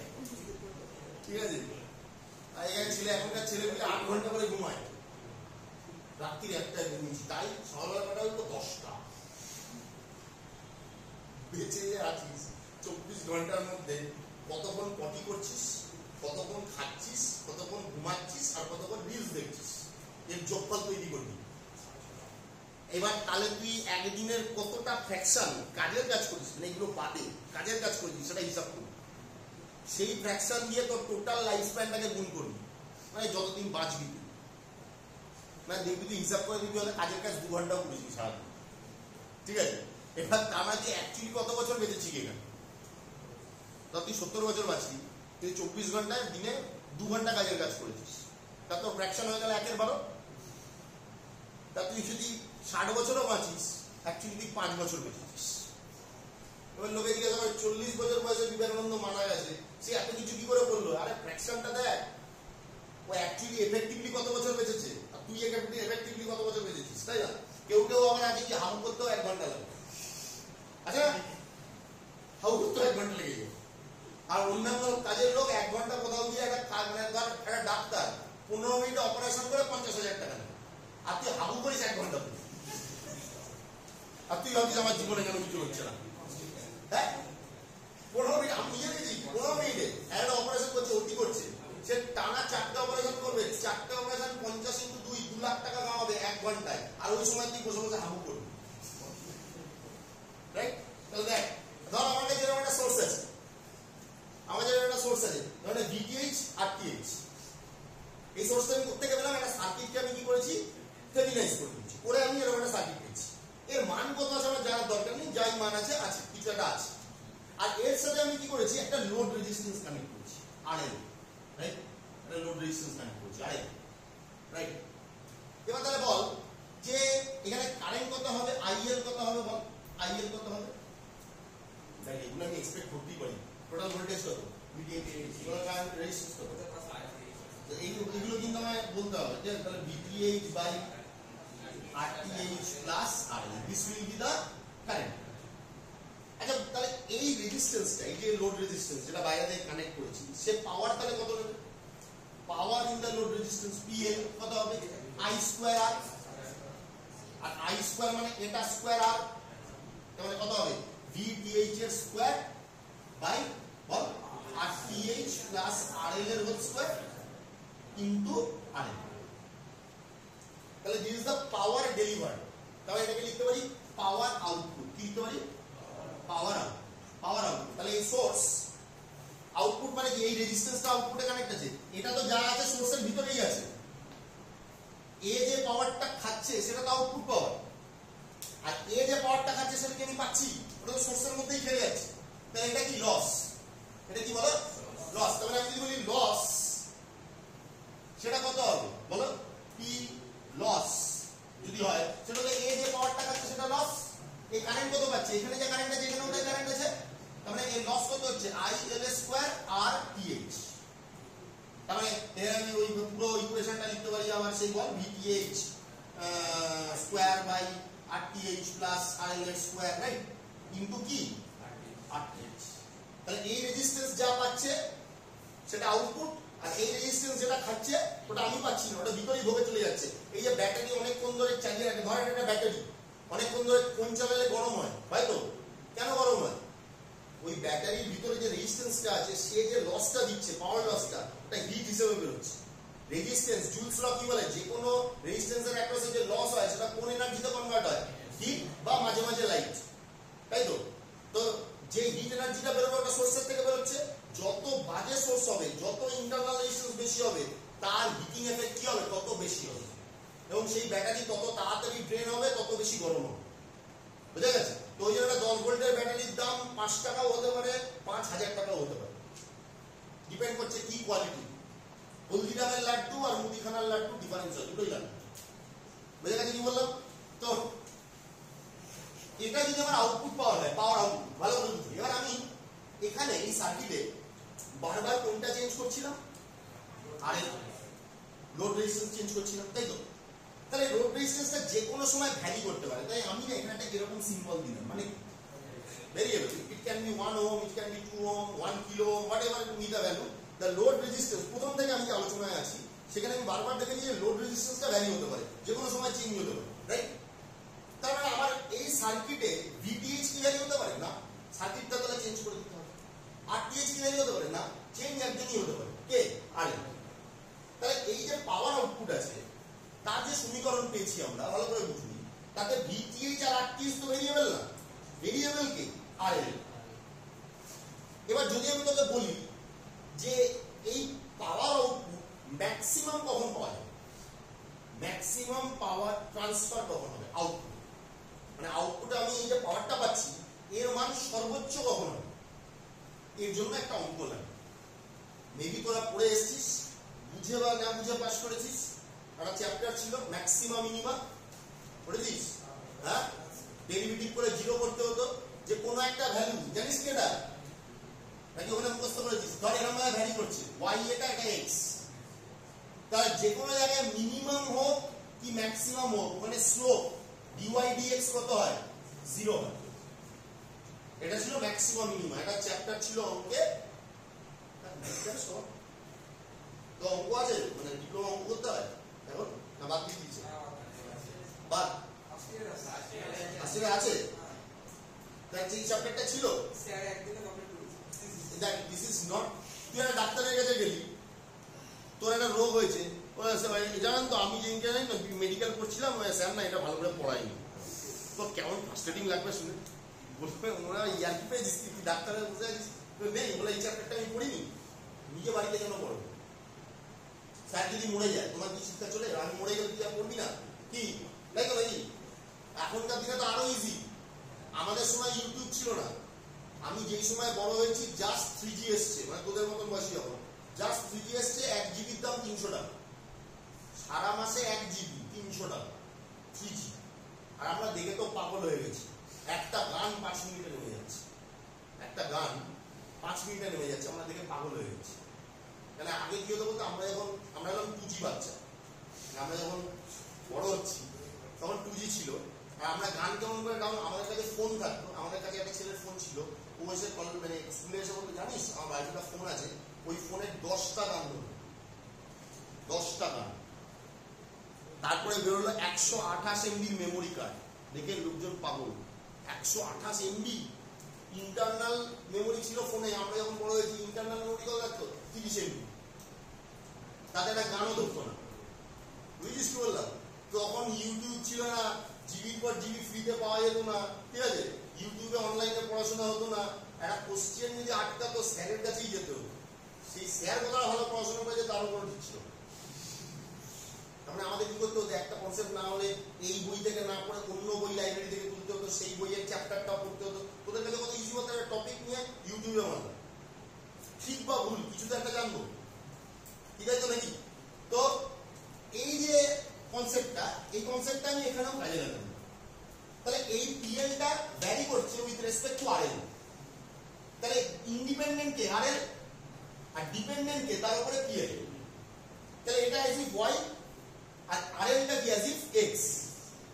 ঠিক আছে, আগেকার ছেলে এখনকার ছেলেগুলো 8 ঘন্টা করে ঘুমায়, রাত্রির 1টায় ঘুমিয়েছি, তাই সকালবেলা কটা হলো 10টা। বেঁচে যে আছিস 24 ঘন্টার মধ্যে কতক্ষণ পটি করছিস, কতক্ষণ খাচ্ছিস, কতক্ষণ ঘুমাচ্ছিস, আর কতক্ষণ রিলস দেখছিস, এর যোগফল তৈরি করবি। এবার তাহলে তুই একদিনের কতটা ফ্র্যাকশন কাজের কাজ করিস, মানে এগুলো বাদে কাজের কাজ করিস সেটা হিসাব করবি, সেই ফ্র্যাকশন দিয়ে তোর টোটাল লাইফ স্প্যানটাকে গুণ করবি, মানে যতদিন বাঁচবি তুই। মানে দেখবি তুই হিসাব করে দিবি হলে কাজের কাজ 2 ঘন্টাও করেছিস সারাদিন। ঠিক আছে, এবার আমরা যে অ্যাকচুয়ালি কত বছর বেঁচেছি এখানে, ধর তুই 70 বছর বাঁচলি, তুই 24 ঘন্টায় দিনে 2 ঘন্টা কাজের কাজ করেছিস, তা তোর ফ্র্যাকশন হয়ে গেল 1/12। তা তুই যদি 60 বছরও বাঁচিস, অ্যাকচুয়ালি তুই 5 বছর বেঁচেছিস। এবার লোকে জিজ্ঞাসা করে 40 বছর বয়সে বিবেকানন্দ মারা গেছে, সে এত কিছু কি করে বললো? আরে ফ্র্যাকশনটা দেখ, ও অ্যাকচুয়ালি এফেক্টিভলি কত বছর বেঁচেছে, আর তুই এফেক্টিভলি কত বছর বেঁচেছিস, তাই না? কেউ কেউ আবার আছে কি হাউ করতেও 1 ঘন্টা লাগে, আচ্ছা হাউ করতেও 1 ঘন্টা লেগে যায়। আর অন্যান্য কাজের লোক 1 ঘন্টা কোথাও গিয়ে একটা ডাক্তার 15 মিনিটে অপারেশন করে 50,000 টাকা নেয়, আর তুই হাবু করিস 1 ঘন্টা, আর তুই ভাবছিস আমার জীবনে কেন কিছু হচ্ছে না। হ্যাঁ 15 মিনিট, আমি নিজে দেখি 15 মিনিটে একটা অপারেশন করছে, অতি করছে, সে টানা 4টা অপারেশন করবে, 4টা অপারেশন 50 × 2 2 লাখ টাকা কামাবে 1 ঘন্টায়, আর ওই সময় তুই বসে বসে হাবু করবি, রাইট? তাহলে দেখ, ধর আমার কাছে এরকম একটা সোর্স আছে, আমাদের একটা সোর্স আছে, ধরেন VTH RTH, এই সোর্সটা আমি করতে গেলাম, একটা সার্কিটকে আমি কি করেছি, থেভেনিনাইজ করে দিয়েছি, করে আমি এরকম একটা সার্কিট পেয়েছি। এর মান কত আছে আমার জানার দরকার নেই, যাই মান আছে আছে, কিছু একটা আছে। আর এর সাথে আমি কি করেছি, একটা লোড রেজিস্ট্যান্স কানেক্ট করেছি, RL, রাইট? একটা লোড রেজিস্ট্যান্স কানেক্ট করেছি RL, রাইট? এবার তাহলে বল যে এখানে কারেন্ট কত হবে, IL কত হবে, বল IL কত হবে? দেখ এগুলো আমি এক্সপেক্ট করতেই পারি। টোটাল ভোল্টেজ কত, VTH কারেন্ট রেজিস্ট্যান্স কত, এইগুলো কিন্তু আমায় বলতে হবে যে তাহলে VTH by RTH plus RL, this will be the current. আচ্ছা তাহলে এই রেজিস্ট্যান্সটা, এই যে লোড রেজিস্ট্যান্স যেটা বাইরে থেকে কানেক্ট করেছি, সে পাওয়ার তাহলে কত নেবে? Power in the load resistance PL কত হবে, I²R, আর I² মানে এটা স্কয়ার R, তাহলে কত হবে, VTH এর স্কয়ার বাই বল RTH প্লাস RL এর হোল স্কয়ার ইনটু RL। তাহলে this is the power delivered, তাহলে এটাকে লিখতে পারি পাওয়ার আউটপুট, কি লিখতে পারি, পাওয়ার আউটপুট, পাওয়ার আউটপুট। তাহলে এই সোর্স আউটপুট মানে কি, এই রেজিস্ট্যান্সটা আউটপুটে কানেক্ট আছে, এটা তো যা আছে সোর্সের ভিতরেই আছে, এ যে পাওয়ারটা খাচ্ছে সেটা তো আউটপুট পাওয়ার, আর এ যে পাওয়ারটা খাচ্ছে সেটা কি আমি পাচ্ছি? ওটা তো সোর্সের মধ্যেই খেলে যাচ্ছে, তাহলে এটা কি লস? এটা কি বলো? লস। তাহলে আমি যদি বলি লস, সেটা কত হবে বলো? পি লস যদি হয় সেটা হলো এ যে পাওয়ারটা খাচ্ছে সেটা লস। এই কারেন্ট কত পাচ্ছে? এখানে যে কারেন্ট আছে এখানে ওটাই কারেন্ট আছে, তার মানে এই লস কত হচ্ছে? I L square R TH. তার মানে এর আমি ওই পুরো ইকুয়েশনটা লিখতে পারি আমার সেই বল VTH square by RTH plus RL square, right, into কি আরটিএইচ। তাহলে এই রেজিস্ট্যান্স যা পাচ্ছে সেটা আউটপুট, আর এই রেজিস্ট্যান্স যেটা খাচ্ছে ওটা আমি পাচ্ছি না, ওটা বিপরীত ভোগে চলে যাচ্ছে। এই যে ব্যাটারি অনেকক্ষণ ধরে চালিয়ে রাখে, ধরেন একটা ব্যাটারি অনেকক্ষণ ধরে ফোন চালালে গরম হয়, হয়তো কেন গরম হয়? ওই ব্যাটারির ভিতরে যে রেজিস্ট্যান্সটা আছে সে যে লসটা দিচ্ছে, পাওয়ার লসটা, ওটা হিট হিসেবে বেরোচ্ছে। রেজিস্ট্যান্স জুলস ল কি বলে? যে কোনো রেজিস্ট্যান্সের অ্যাক্রসে যে লস হয় সেটা কোন এনার্জিতে কনভার্ট হয়? হিট বা মাঝে মাঝে লাইট, তাই তো? তো যে হিট এনার্জিটা বেরোবে ওটা সোর্সের থেকে বেরোচ্ছে। যত বাজে সোর্স হবে, যত ইন্টারনাল রেজিস্ট্যান্স বেশি হবে, তার হিটিং এফেক্ট কি হবে? তত বেশি হবে, এবং সেই ব্যাটারি তত তাড়াতাড়ি ড্রেন হবে, তত বেশি গরম হবে। বুঝা গেছে? তো ওই জন্য 10 ভোল্টের ব্যাটারির দাম 5 টাকাও হতে পারে, 5000 টাকাও হতে পারে, ডিপেন্ড করছে কি কোয়ালিটি। হলদিরামের লাড্ডু আর মুদিখানার লাড্ডু ডিফারেন্স হয়, দুটোই লাড্ডু। বুঝা গেছে কি বললাম? তো এটা যদি আমার আউটপুট পাওয়ার হয়, পাওয়ার আউটপুট ভালো করে বুঝি। এবার আমি এখানে এই সার্কিটে বারবার কোনটা চেঞ্জ করছিলাম? আরে লোড রেজিস্ট্যান্স চেঞ্জ করছিলাম, তাই তো? তাহলে লোড রেজিস্ট্যান্সটা যে কোনো সময় ভ্যারি করতে পারে, তাই আমি না এখানে একটা এরকম সিম্বল দিলাম, মানে variable, it can be 1 ohm, it can be 2 ohm, 1 kilo ohm, whatever B the value. The load resistance প্রথম থেকে আমি যে আলোচনায় আছি সেখানে আমি বারবার দেখেছি যে লোড রেজিস্ট্যান্সটা ভ্যারি হতে পারে, যে কোনো সময় চেঞ্জ হতে পারে, রাইট? তার মানে আমার এই সার্কিটে ভিটিএইচ কি ভ্যারি হতে পারে না? সার্কিটটা তাহলে চেঞ্জ করে দিতে হবে। আরটিএইচ কি ভ্যারি হতে পারে না? চেঞ্জ একজনই হতে পারে, কে? আরএল। তাহলে এই যে পাওয়ার আউটপুট আছে তার যে সমীকরণ পেয়েছি আমরা, ভালো করে বুঝুন, তাতে ভিটিএইচ আর আরটিএইচ তো ভেরিয়েবল না, ভেরিয়েবল কে? আরএল। এবার যদি আমি তোকে বলি যে এই পাওয়ার আউটপুট ম্যাক্সিমাম কখন পাওয়া যাবে, ম্যাক্সিমাম পাওয়ার ট্রান্সফার কখন হবে? আউটপুট, মানে আউটপুটে আমি এই যে পাওয়ারটা পাচ্ছি এর মান সর্বোচ্চ কখন হবে, এর জন্য একটা অঙ্ক লাগে। মেবি তোরা পড়ে এসেছিস, বুঝে বা না বুঝে পাস করেছিস। একটা চ্যাপ্টার ছিল ম্যাক্সিমা মিনিমা, পড়েছিস? হ্যাঁ, ডেরিভেটিভ করে জিরো করতে হতো, যে কোনো একটা ভ্যালু, জানিস কি এটা নাকি ওখানে মুখস্থ করেছিস? ধর এরকম ভাবে ভ্যারি করছে y, এটা x, তার যে কোনো জায়গায় মিনিমাম হোক কি ম্যাক্সিমাম হোক, মানে স্লোপ dy dx কত হয়? 0 হয়। এটা ছিল ম্যাক্সিমাম মিনিমা, এটা চ্যাপ্টার ছিল অঙ্কে। তো অঙ্ক আছে, মানে ডিপ্লোমা অঙ্ক করতে হয় এখন না বাদ দিয়ে দিয়েছে? বাদ আসলে আছে, তার যে চ্যাপ্টারটা ছিল দেখ, দিস ইজ নট, তুই একটা ডাক্তারের কাছে গেলি, তোর একটা রোগ হয়েছে, জানেন তো আমি যে মেডিকেল পড়ছিলাম, স্যার না এটা ভালো করে পড়াইনি, তো কেমন ফ্রাস্ট্রেটিং লাগবে শুনে, বলবে ওরা ইয়ার্কি পেয়েছিস কি ডাক্তারের বুঝে আছিস নেই, বলে এই চ্যাপ্টারটা আমি পড়িনি, নিজে বাড়িতে কেন পড়বে? স্যার যদি মরে যায় তোমার কি শিক্ষা চলে? আমি মরে গেলে তুই আর পড়বি না কি? তাই তো নাকি? এখনকার দিনে তো আরো ইজি, আমাদের সময় ইউটিউব ছিল না, আমি যেই সময় বড় হয়েছি জাস্ট 3G এসছে, মানে তোদের মতন বয়সী যখন জাস্ট 3G এসছে, 1 জিবির দাম 300 টাকা, সারা মাসে 1 জিবি 300 টাকা 3G। আর আমরা দেখে তো পাগল হয়ে গেছি, একটা গান 5 মিনিটে নেমে যাচ্ছে, একটা গান 5 মিনিটে নেমে যাচ্ছে, আমরা দেখে পাগল হয়ে গেছি। কেন আগে কি হতো বলতো, আমরা যখন 2G বাচ্চা, আমরা যখন বড় হচ্ছি তখন 2G ছিল, আর আমরা গান কেমন করে গান, আমাদের কাছে ফোন থাকতো, আমাদের কাছে একটা ছেলের ফোন ছিল, ও এসে মানে স্কুলে এসে বলতো জানিস আমার বাড়িতে একটা ফোন আছে, ওই ফোনে 10টা গান ধরবে, 10টা গান। তারপরে বেরোলো 128 MB মেমোরি কার্ড, দেখে লোকজন পাগল, 128 MB ইন্টারনাল মেমোরি ছিল ফোনে। আমরা যখন বড় হয়েছি ইন্টারনাল মেমোরি কত থাকতো? 30 MB, তাতে একটা গানও ধরতো না, বুঝেছিস কি বললাম? তখন ইউটিউব ছিল না, জিবির পর জিবি ফ্রিতে পাওয়া যেত না, ঠিক আছে? ইউটিউবে অনলাইনে পড়াশোনা হতো না, একটা কোশ্চেন যদি আটকাতো স্যারের কাছেই যেতে হতো, সেই স্যার কোথাও ভালো পড়াশোনা করেছে তার উপর ঠিক ছিল। মানে আমাদের কি করতে হতো, একটা কনসেপ্ট না হলে এই বই থেকে না পড়ে অন্য বই লাইব্রেরি থেকে তুলতে হতো, সেই বইয়ের চ্যাপ্টারটাও পড়তে হতো। তোদের কাছে কত ইজি হতো, একটা টপিক নিয়ে ইউটিউবে বানাবো, ঠিক বা ভুল কিছু তো একটা জানবো, ঠিক আছে তো নাকি? তো এই যে কনসেপ্টটা, এই কনসেপ্টটা আমি এখানেও কাজে লাগাবো। তাহলে এই পিএলটা ভ্যারি করছে উইথ রেসপেক্ট টু আরএল। তাহলে ইন্ডিপেন্ডেন্ট কে আরএল, আর ডিপেন্ডেন্ট কে তার উপরে পিএল। তাহলে এটা অ্যাজ ইফ ওয়াই আর আরএলটা কি অ্যাজ ইফ এক্স।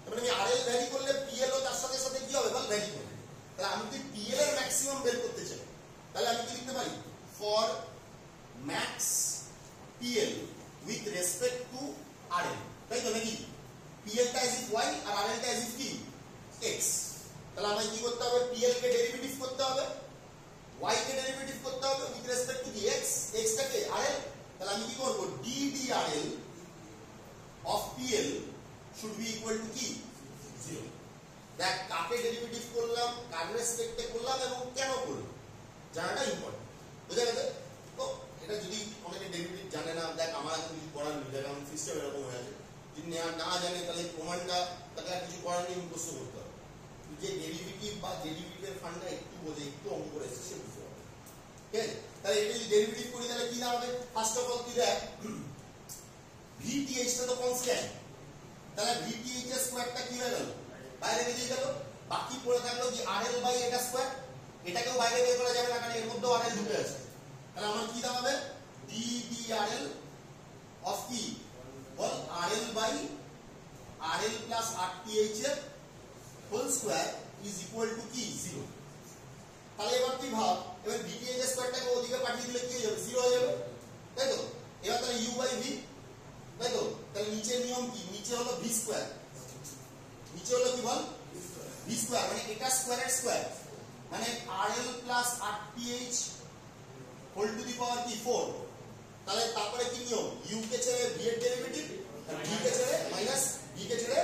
মানে আমি আরএল ভ্যারি করলে পিএল ও তার সাথে সাথে কি হবে বল, ভ্যারি করবে। তাহলে আমি যদি পিএল এর ম্যাক্সিমাম বের করতে চাই, তাহলে আমি কি লিখতে পারি, for max PL with respect to RL, তাই তো নাকি? পিএলটা অ্যাজ ইফ ওয়াই আর আরএলটা অ্যাজ ইফ কি এক্স। তাহলে আমায় কি করতে হবে, পিএল কে ডেরিভেটিভ করতে হবে, y কে ডেরিভেটিভ করতে হবে with respect to the x, x টাকে rl। তাহলে আমি কি করব, ddrl of pl should be equal to কি 0। দেখ কাকে ডেরিভেটিভ করলাম, কার রেসপেক্টে করলাম এবং কেন করলাম, জানাটা ইম্পর্টেন্ট। বুঝা গেছে? তো এটা যদি অনেকে ডেরিভেটিভ জানে না, দেখ আমার কিছু করার নেই, দেখ আমার সিস্টেম এরকম হয়ে আছে, যদি না জানে তাহলে প্রমাণটা তাকে আর কিছু করার নেই, মুখস্থ করতে হবে। যে ডেরিভেটিভ বা ডেরিভেটিভের ফান্ডা একটু বোঝে, একটু অঙ্ক করেছে সে বুঝতে পারবে, ঠিক আছে? তাহলে এটা যদি ডেরিভেটিভ করি তাহলে কি দাঁড়াবে, ফার্স্ট অফ অল তুই দেখ ভিটিএইচ টা তো কনস্ট্যান্ট, তাহলে ভিটিএইচ এর স্কয়ারটা কি হয়ে গেল, বাইরে বেরিয়ে গেল। বাকি পড়ে থাকলো কি আরএল বাই এটা স্কয়ার, এটাকেও বাইরে বের করা যাবে না কারণ এর মধ্যেও আরএল ঢুকে আছে। তাহলে আমার কি দাঁড়াবে, ddrl অফ কি বল, RL by RL plus rth এর whole square is equal to কি 0। তাহলে এবার তুই ভাব, এবার ভিটিএইচ এর স্কয়ারটাকে ওদিকে পাঠিয়ে দিলে কি হয়ে যাবে, 0 হয়ে যাবে, তাই তো? এবার তাহলে u বাই v, তাই তো? তাহলে নিচের নিয়ম কি, নিচে হলো v স্কয়ার, নিচে হলো কি বল v স্কয়ার, মানে এটা স্কয়ারের স্কয়ার, মানে rl plus rth whole to the power কি 4। তাহলে তারপরে কি নিয়ম, u কে ছেড়ে v এর ডেরিভেটিভ, আর v কে ছেড়ে মাইনাস v কে ছেড়ে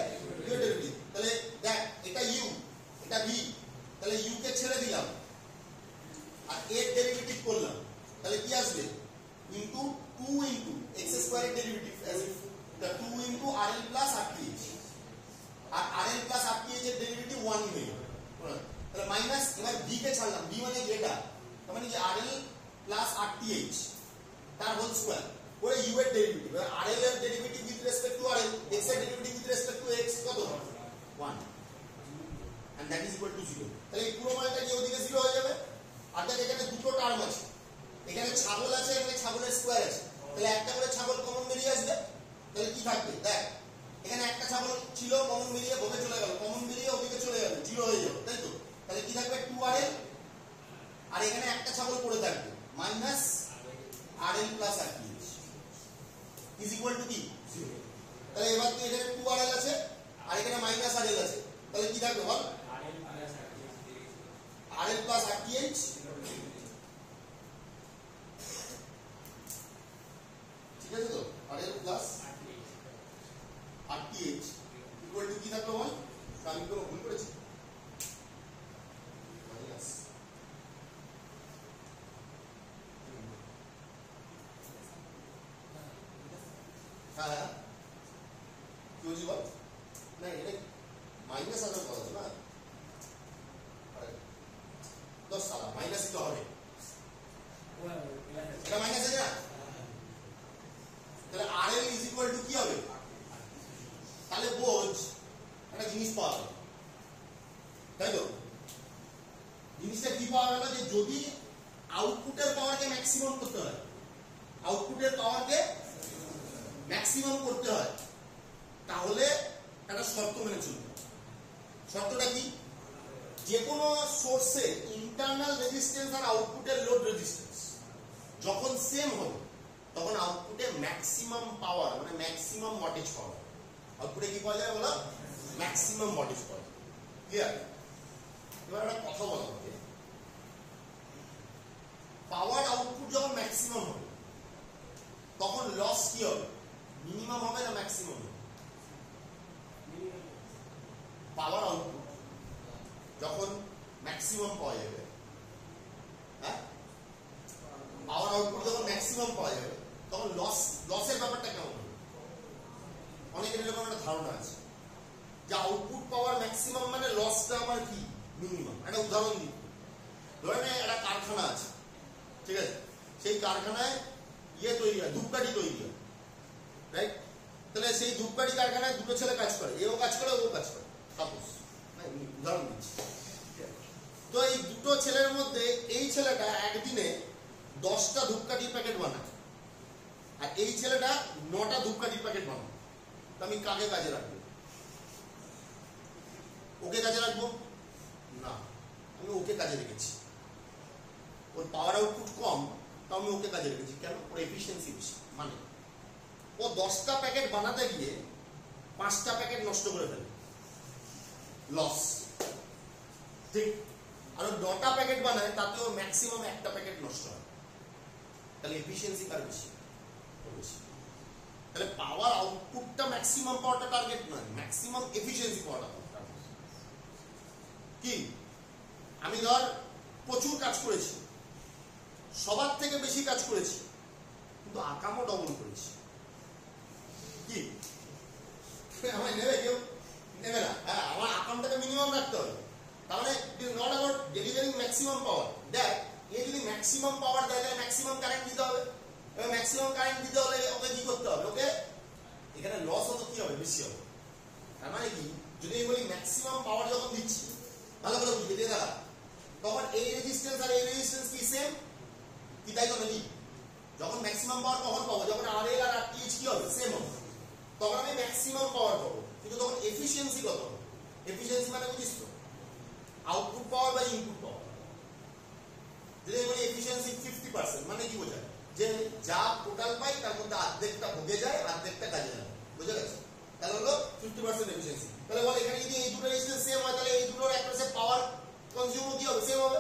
v এর ডেরিভেটিভ। তাহলে দেখ এটা u, এটা v, তাহলে u কে ছেড়ে দিলাম আর এর ডেরিভেটিভ করলাম, তাহলে কি আসবে, ইনটু 2 ইনটু x স্কয়ার এর derivative as if the 2 into rl plus rth, আর rl প্লাস rth এর ডেরিভেটিভ 1 হয়ে যাবে। তাহলে মাইনাস, এবার v কে ছাড়লাম, v মানে এটা, তার মানে যে rl প্লাস rth তার হোল স্কয়ার ওরে u এর ডেরিভেটিভ, আর rl এর derivative with respect two rl, x এর derivative with respect two x কত 1, and that is equal to 0। তাহলে এই পুরো মানটা কি ওদিকে 0 হয়ে যাবে। আর দেখ এখানে দুটো টার্ম আছে, এখানে ছাগল আছে, এখানে ছাগলের স্কয়ার আছে, তাহলে একটা করে ছাগল কমন বেরিয়ে আসবে। তাহলে কি থাকবে, দেখ এখানে একটা ছাগল ছিল কমন বেরিয়ে ওকে চলে গেল, কমন বেরিয়ে ওদিকে চলে গেল, 0 হয়ে যাবে, তাই তো? তাহলে কি থাকবে 2rl, আর এখানে একটা ছাগল পড়ে থাকবে minus rl plus rth is equal to কি 0। তাহলে এবার কি এখানে 2rl আছে আর এখানে মাইনাস rl আছে, তাহলে কি থাকবে বল, rl প্লাস rth, ঠিক আছে তো? rl plus rth equal to কি থাকবে বল, আমি কোনো ভুল করেছি, মাইনাস হ্যাঁ কি বলছি বল, না এটা মাইনাস আসার কথা না, দশ সালা মাইনাস তো হবে, এটা মাইনাস আছে না। তাহলে rl ইজ ইকুয়াল টু কি হবে, তাহলে বোঝ একটা জিনিস পাওয়া গেল, তাই তো? জিনিসটা কি পাওয়া গেল, যে যদি আউটপুটের পাওয়ারকে ম্যাক্সিমাম করতে হয়, আউটপুটের পাওয়ারকে ম্যাক্সিমাম করতে হয়, তাহলে একটা শর্ত মেনে চলবে। শর্তটা কি, যে কোনো সোর্সে ইন্টারনাল রেজিস্ট্যান্স আর আউটপুটের লোড রেজিস্ট্যান্স যখন সেম হবে তখন আউটপুটে ম্যাক্সিমাম পাওয়ার মানে ম্যাক্সিমাম ওয়াটেজ পাওয়া যায়। আউটপুটে কি পাওয়া যায় বলো, ম্যাক্সিমাম ওয়াটেজ পাওয়া যায়। ক্লিয়ার? এবার একটা কথা বলা হবে, পাওয়ার আউটপুট যখন ম্যাক্সিমাম হবে তখন লস কি হবে, মিনিমাম হবে না ম্যাক্সিমাম হবে? পাওয়ার আউটপুট যখন ম্যাক্সিমাম পাওয়া যাবে, হ্যাঁ পাওয়ার আউটপুট যখন ম্যাক্সিমাম পাওয়া যাবে তখন লসের ব্যাপারটা কেমন হবে? আমার কি মিনিমাম। একটা উদাহরণ দিই, ধরেন একটা কারখানা আছে, ঠিক আছে, সেই কারখানায় তৈরি হয়, ধূপকাঠি তৈরি হয়, রাইট? তাহলে সেই ধূপকাঠি কারখানায় দুটো ছেলে কাজ করে, এও কাজ করে ও কাজ করে, সাপোজ উদাহরণ দিচ্ছি। তো এই দুটো ছেলের মধ্যে এই ছেলেটা একদিনে 10টা ধূপকাঠির প্যাকেট বানায়, আর এই ছেলেটা 9টা ধূপকাঠির প্যাকেট বানায়। তো আমি কাকে কাজে রাখবো? ওকে কাজে রাখবো না, আমি ওকে কাজে রেখেছি। ওর পাওয়ার আউটপুট কম, তো আমি ওকে কাজে রেখেছি। কেন? ওর এফিসিয়েন্সি বেশি। মানে ও 10টা প্যাকেট বানাতে গিয়ে 5টা প্যাকেট নষ্ট করে ফেলে, লস, ঠিক? আর ও 9টা প্যাকেট বানায়, তাতে ওর ম্যাক্সিমাম একটা প্যাকেট নষ্ট হয়। তাহলে এফিসিয়েন্সি কার বেশি? ওর বেশি। তাহলে পাওয়ার আউটপুটটা ম্যাক্সিমাম পাওয়ারটা টার্গেট নয়, ম্যাক্সিমাম এফিসিয়েন্সি পাওয়ারটা টার্গেট। কি আমি ধর প্রচুর কাজ করেছি, সবার থেকে বেশি কাজ করেছি, কিন্তু আকামও ডবল করেছি, কি আমায় নেবে? কেউ নেবে না। হ্যাঁ, আমার আকামটাকে মিনিমাম রাখতে হবে। তাহলে it is not about delivering maximum power. দেখ, এ যদি ম্যাক্সিমাম পাওয়ার দেয়, তাহলে ম্যাক্সিমাম কারেন্ট দিতে হবে। এবার ম্যাক্সিমাম কারেন্ট দিতে হলে ওকে কি করতে হবে? ওকে এখানে লস হতো কি হবে? বেশি হবে। তার মানে কি, যদি আমি বলি ম্যাক্সিমাম পাওয়ার যখন দিচ্ছি, ভালো করে বুঝে দিয়ে দাঁড়া, তখন এই রেজিস্ট্যান্স আর এই রেজিস্ট্যান্স কি সেম? কি তাই তো নাকি? যখন ম্যাক্সিমাম পাওয়ার কখন পাবো? যখন RL আর RTH কি হবে? সেম হবে, তখন আমি ম্যাক্সিমাম পাওয়ার পাবো। কিন্তু তখন এফিসিয়েন্সি কত হবে? এফিসিয়েন্সি মানে বুঝিস তো, আউটপুট পাওয়ার বা ইনপুট পাওয়ার। যদি আমি বলি এফিসিয়েন্সি 50%, মানে কি বোঝায়? যে যা টোটাল পাই তার মধ্যে অর্ধেকটা ভোগে যায়, অর্ধেকটা কাজে লাগে। বুঝে গেছে? তাহলে হলো 50% এফিসিয়েন্সি। তাহলে বল, এখানে যদি এই দুটো রেজিস্ট্যান্স সেম হয়, তাহলে এই দুটোর একটা পাওয়ার কনজিউম কি হবে? সেম হবে।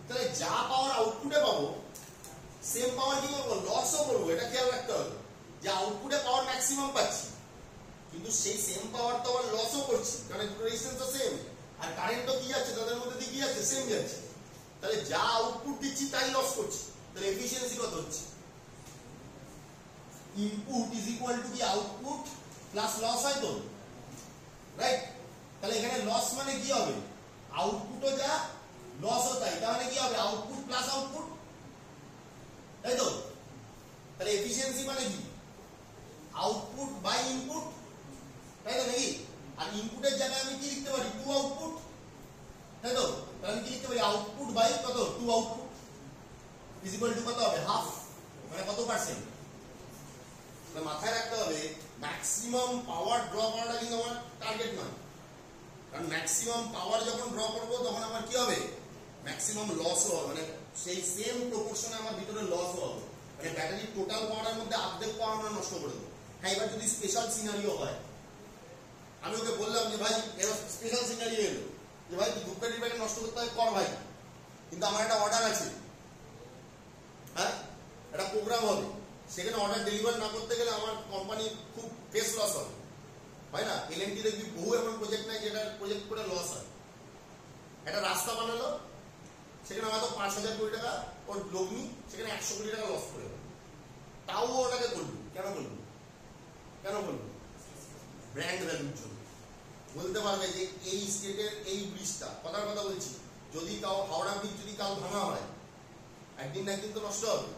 তাহলে যা পাওয়ার আউটপুটে পাবো, সেম পাওয়ার কি করবো? লসও করবো। এটা খেয়াল রাখতে হবে যে আউটপুটে পাওয়ার ম্যাক্সিমাম পাচ্ছি, কিন্তু সেই সেম পাওয়ার তো আবার লসও করছি, কারণ দুটো রেজিস্ট্যান্স তো সেম, আর কারেন্টও কি যাচ্ছে তাদের মধ্যে দিয়ে? কি যাচ্ছে? সেম যাচ্ছে। তাহলে যা আউটপুট দিচ্ছি তাই লস করছি। তাহলে এফিসিয়েন্সি কত হচ্ছে? ইনপুট ইজ ইকুয়াল টু কি আউটপুট প্লাস লস, হয় তো, রাইট? তাহলে এখানে লস মানে কি হবে? আউটপুটও যা, লসও তাই। তাহলে কি হবে? আউটপুট প্লাস আউটপুট, তাই তো? তাহলে এফিসিয়েন্সি মানে কি? আউটপুট বাই ইনপুট, তাই তো নাকি? আর ইনপুটের জায়গায় আমি কি লিখতে পারি? 2 আউটপুট, তাই তো? তাহলে আমি কি লিখতে পারি? আউটপুট বাই কত? 2 আউটপুট ইজ ইকুয়াল টু কত হবে? হাফ, মানে কত পার্সেন্ট? মাথায় রাখতে হবে, ম্যাক্সিমাম পাওয়ার ড্র করাটা কিন্তু আমার টার্গেট নয়। কারণ ম্যাক্সিমাম পাওয়ার যখন ড্র করবো, তখন আমার কি হবে? ম্যাক্সিমাম লসও হবে, মানে সেই সেম প্রপোর্শনে আমার ভিতরে লসও হবে। মানে ব্যাটারির টোটাল পাওয়ারের মধ্যে অর্ধেক পাওয়ার আমরা নষ্ট করে দেবো। হ্যাঁ, এবার যদি স্পেশাল সিনারিও হয়, আমি ওকে বললাম যে ভাই, এবার স্পেশাল সিনারিও এলো যে ভাই তুই ধূপকাঠির প্যাকেট নষ্ট করতে হয়, কর ভাই, কিন্তু আমার একটা অর্ডার আছে, হ্যাঁ, একটা প্রোগ্রাম হবে, সেখানে অর্ডার ডেলিভার না করতে গেলে আমার কোম্পানি খুব ফেস লস হবে, হয় না? L&T দেখবি বহু এমন প্রজেক্ট নাই যেটা প্রজেক্ট করে লস হয়। একটা রাস্তা বানালো, সেখানে হয়তো 5,000 কোটি টাকা ওর লগ্নি, সেখানে 100 কোটি টাকা লস করে, তাও ওটাকে করবি। কেন করবি? কেন করবি? ব্র্যান্ড ভ্যালুর জন্য। বলতে পারবে যে এই স্টেটের এই ব্রিজটা, কথার কথা বলছি, যদি কাউ হাওড়া ব্রিজ যদি কাউ ভাঙা হয়, একদিন না একদিন তো নষ্ট হবে।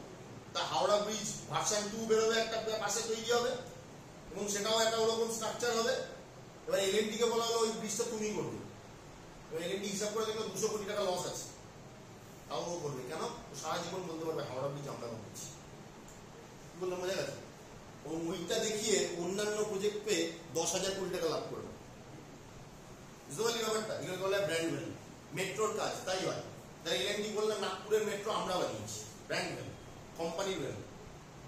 তা হাওড়া ব্রিজ ভার্সন 2 বেরোবে, একটা পাশে তৈরি হবে, এবং সেটাও একটা ওরকম স্ট্রাকচার হবে। এবার L&T কে বলা হলো ওই ব্রিজটা তুমি করবে। এবার L&T হিসাব করে দেখলো 200 কোটি টাকা লস আছে, তাও ও করবে। কেন? ও সারা জীবন বলতে পারবে হাওড়া ব্রিজ আমরা করছি। বললাম, বোঝা গেছে? ও ওইটা দেখিয়ে অন্যান্য প্রজেক্ট পেয়ে 10,000 কোটি টাকা লাভ করবে। বুঝতে পারলি ব্যাপারটা? এগুলো বলে ব্র্যান্ড ভ্যালু। মেট্রোর কাজ তাই হয়। তাই L&T বললাম নাগপুরের মেট্রো আমরা বানিয়েছি, ব্র্যান্ড ভ্যালু, কোম্পানির ভ্যালু।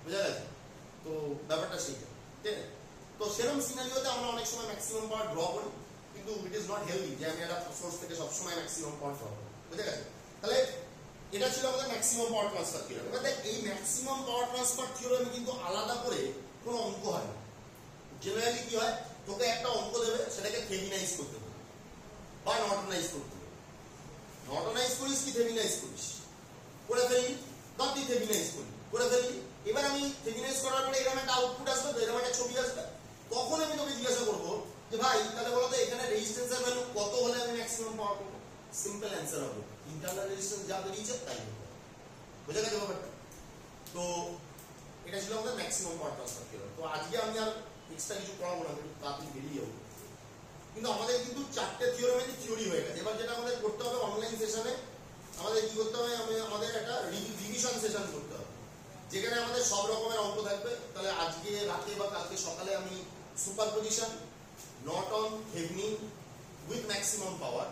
বুঝা গেছে? তো ব্যাপারটা সেইটা, ঠিক আছে? তো সেরকম সিনারিওতে আমরা অনেক সময় ম্যাক্সিমাম পাওয়ার ড্র করি, কিন্তু ইট ইজ নট হেলদি যে আমি একটা সোর্স থেকে সবসময় ম্যাক্সিমাম পাওয়ার ড্র করি। বুঝে গেছে? তাহলে এটা ছিল আমাদের ম্যাক্সিমাম পাওয়ার ট্রান্সফার থিওরেম। এবার দেখ, এই ম্যাক্সিমাম পাওয়ার ট্রান্সফার থিওরেম কিন্তু আলাদা করে কোনো অঙ্ক হয় না। জেনারেলি কি হয়, তোকে একটা অঙ্ক দেবে, সেটাকে থেভিনাইজ করতে হবে বা নর্টনাইজ করতে হবে। নর্টনাইজ করিস কি থেভিনাইজ করিস? করে ফেললি, বা তুই থেভিনাইজ করলি, করে ফেললি। এবার আমি থেভিনাইজ করার পরে এরকম একটা আউটপুট আসবে, এরকম একটা ছবি আসবে, তখন আমি তোকে জিজ্ঞাসা করবো যে ভাই তাহলে বলো তো এখানে রেজিস্ট্যান্সের ভ্যালু কত হলে আমি ম্যাক্সিমাম পাওয়ার পাবো? সিম্পল অ্যান্সার হবে ইন্টারনাল রেজিস্ট্যান্স যা বেরিয়েছে তাই হবে। বুঝা গেছে ব্যাপারটা? তো এটা ছিল আমাদের ম্যাক্সিমাম পাওয়ার ট্রান্সফার থিওরেম। তো আজকে আমি আর এক্সট্রা কিছু পড়াবো না, একটু তাড়াতাড়ি বেরিয়ে যাবো। কিন্তু আমাদের কিন্তু 4টে থিওরেমের থিওরি হয়ে গেছে। এবার যেটা আমাদের করতে হবে অনলাইন সেশনে আমাদের কি করতে হবে, আমাদের একটা রিভিশন সেশন করতে হবে, যেখানে আমাদের সব রকমের অঙ্ক থাকবে। তাহলে আজকে রাতে বা কালকে সকালে আমি superposition, Norton, Thevenin with maximum power,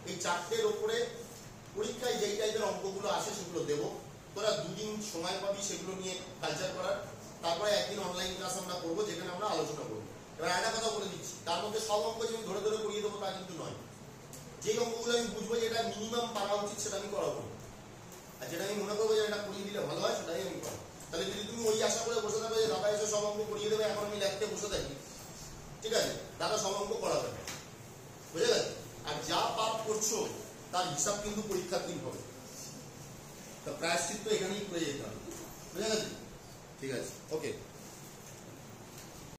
এই 4টের ওপরে পরীক্ষায় যেই টাইপের অঙ্কগুলো আসে সেগুলো দেবো। তোরা 2 দিন সময় পাবি সেগুলো নিয়ে কালচার করার। তারপরে একদিন অনলাইন ক্লাস আমরা করবো, যেখানে আমরা আলোচনা করবো। এবার একটা কথা বলে দিচ্ছি, তার মধ্যে সব অঙ্ক যে আমি ধরে ধরে করিয়ে দেবো তা কিন্তু নয়। যে অঙ্কগুলো আমি বুঝবো যে এটা মিনিমাম পারা উচিত সেটা আমি করাবো, আর যেটা আমি মনে করবো যে এটা করিয়ে দিলে ভালো হয় সেটাই আমি করাবো। তাহলে যদি তুমি ওই আশা করে বসে থাকবে যে দাদা এসে সব অঙ্ক করিয়ে দেবে, এখন আমি লিখতে বসে থাকি, ঠিক আছে, দাদা সব অঙ্ক করাবে না। বুঝে গেছে? আর যা পাপ করছো তার হিসাব কিন্তু পরীক্ষার দিন হবে। তা প্রায়শ্চিত্ত এখানেই করে যেতে হবে। বুঝে গেছে? ঠিক আছে, ওকে।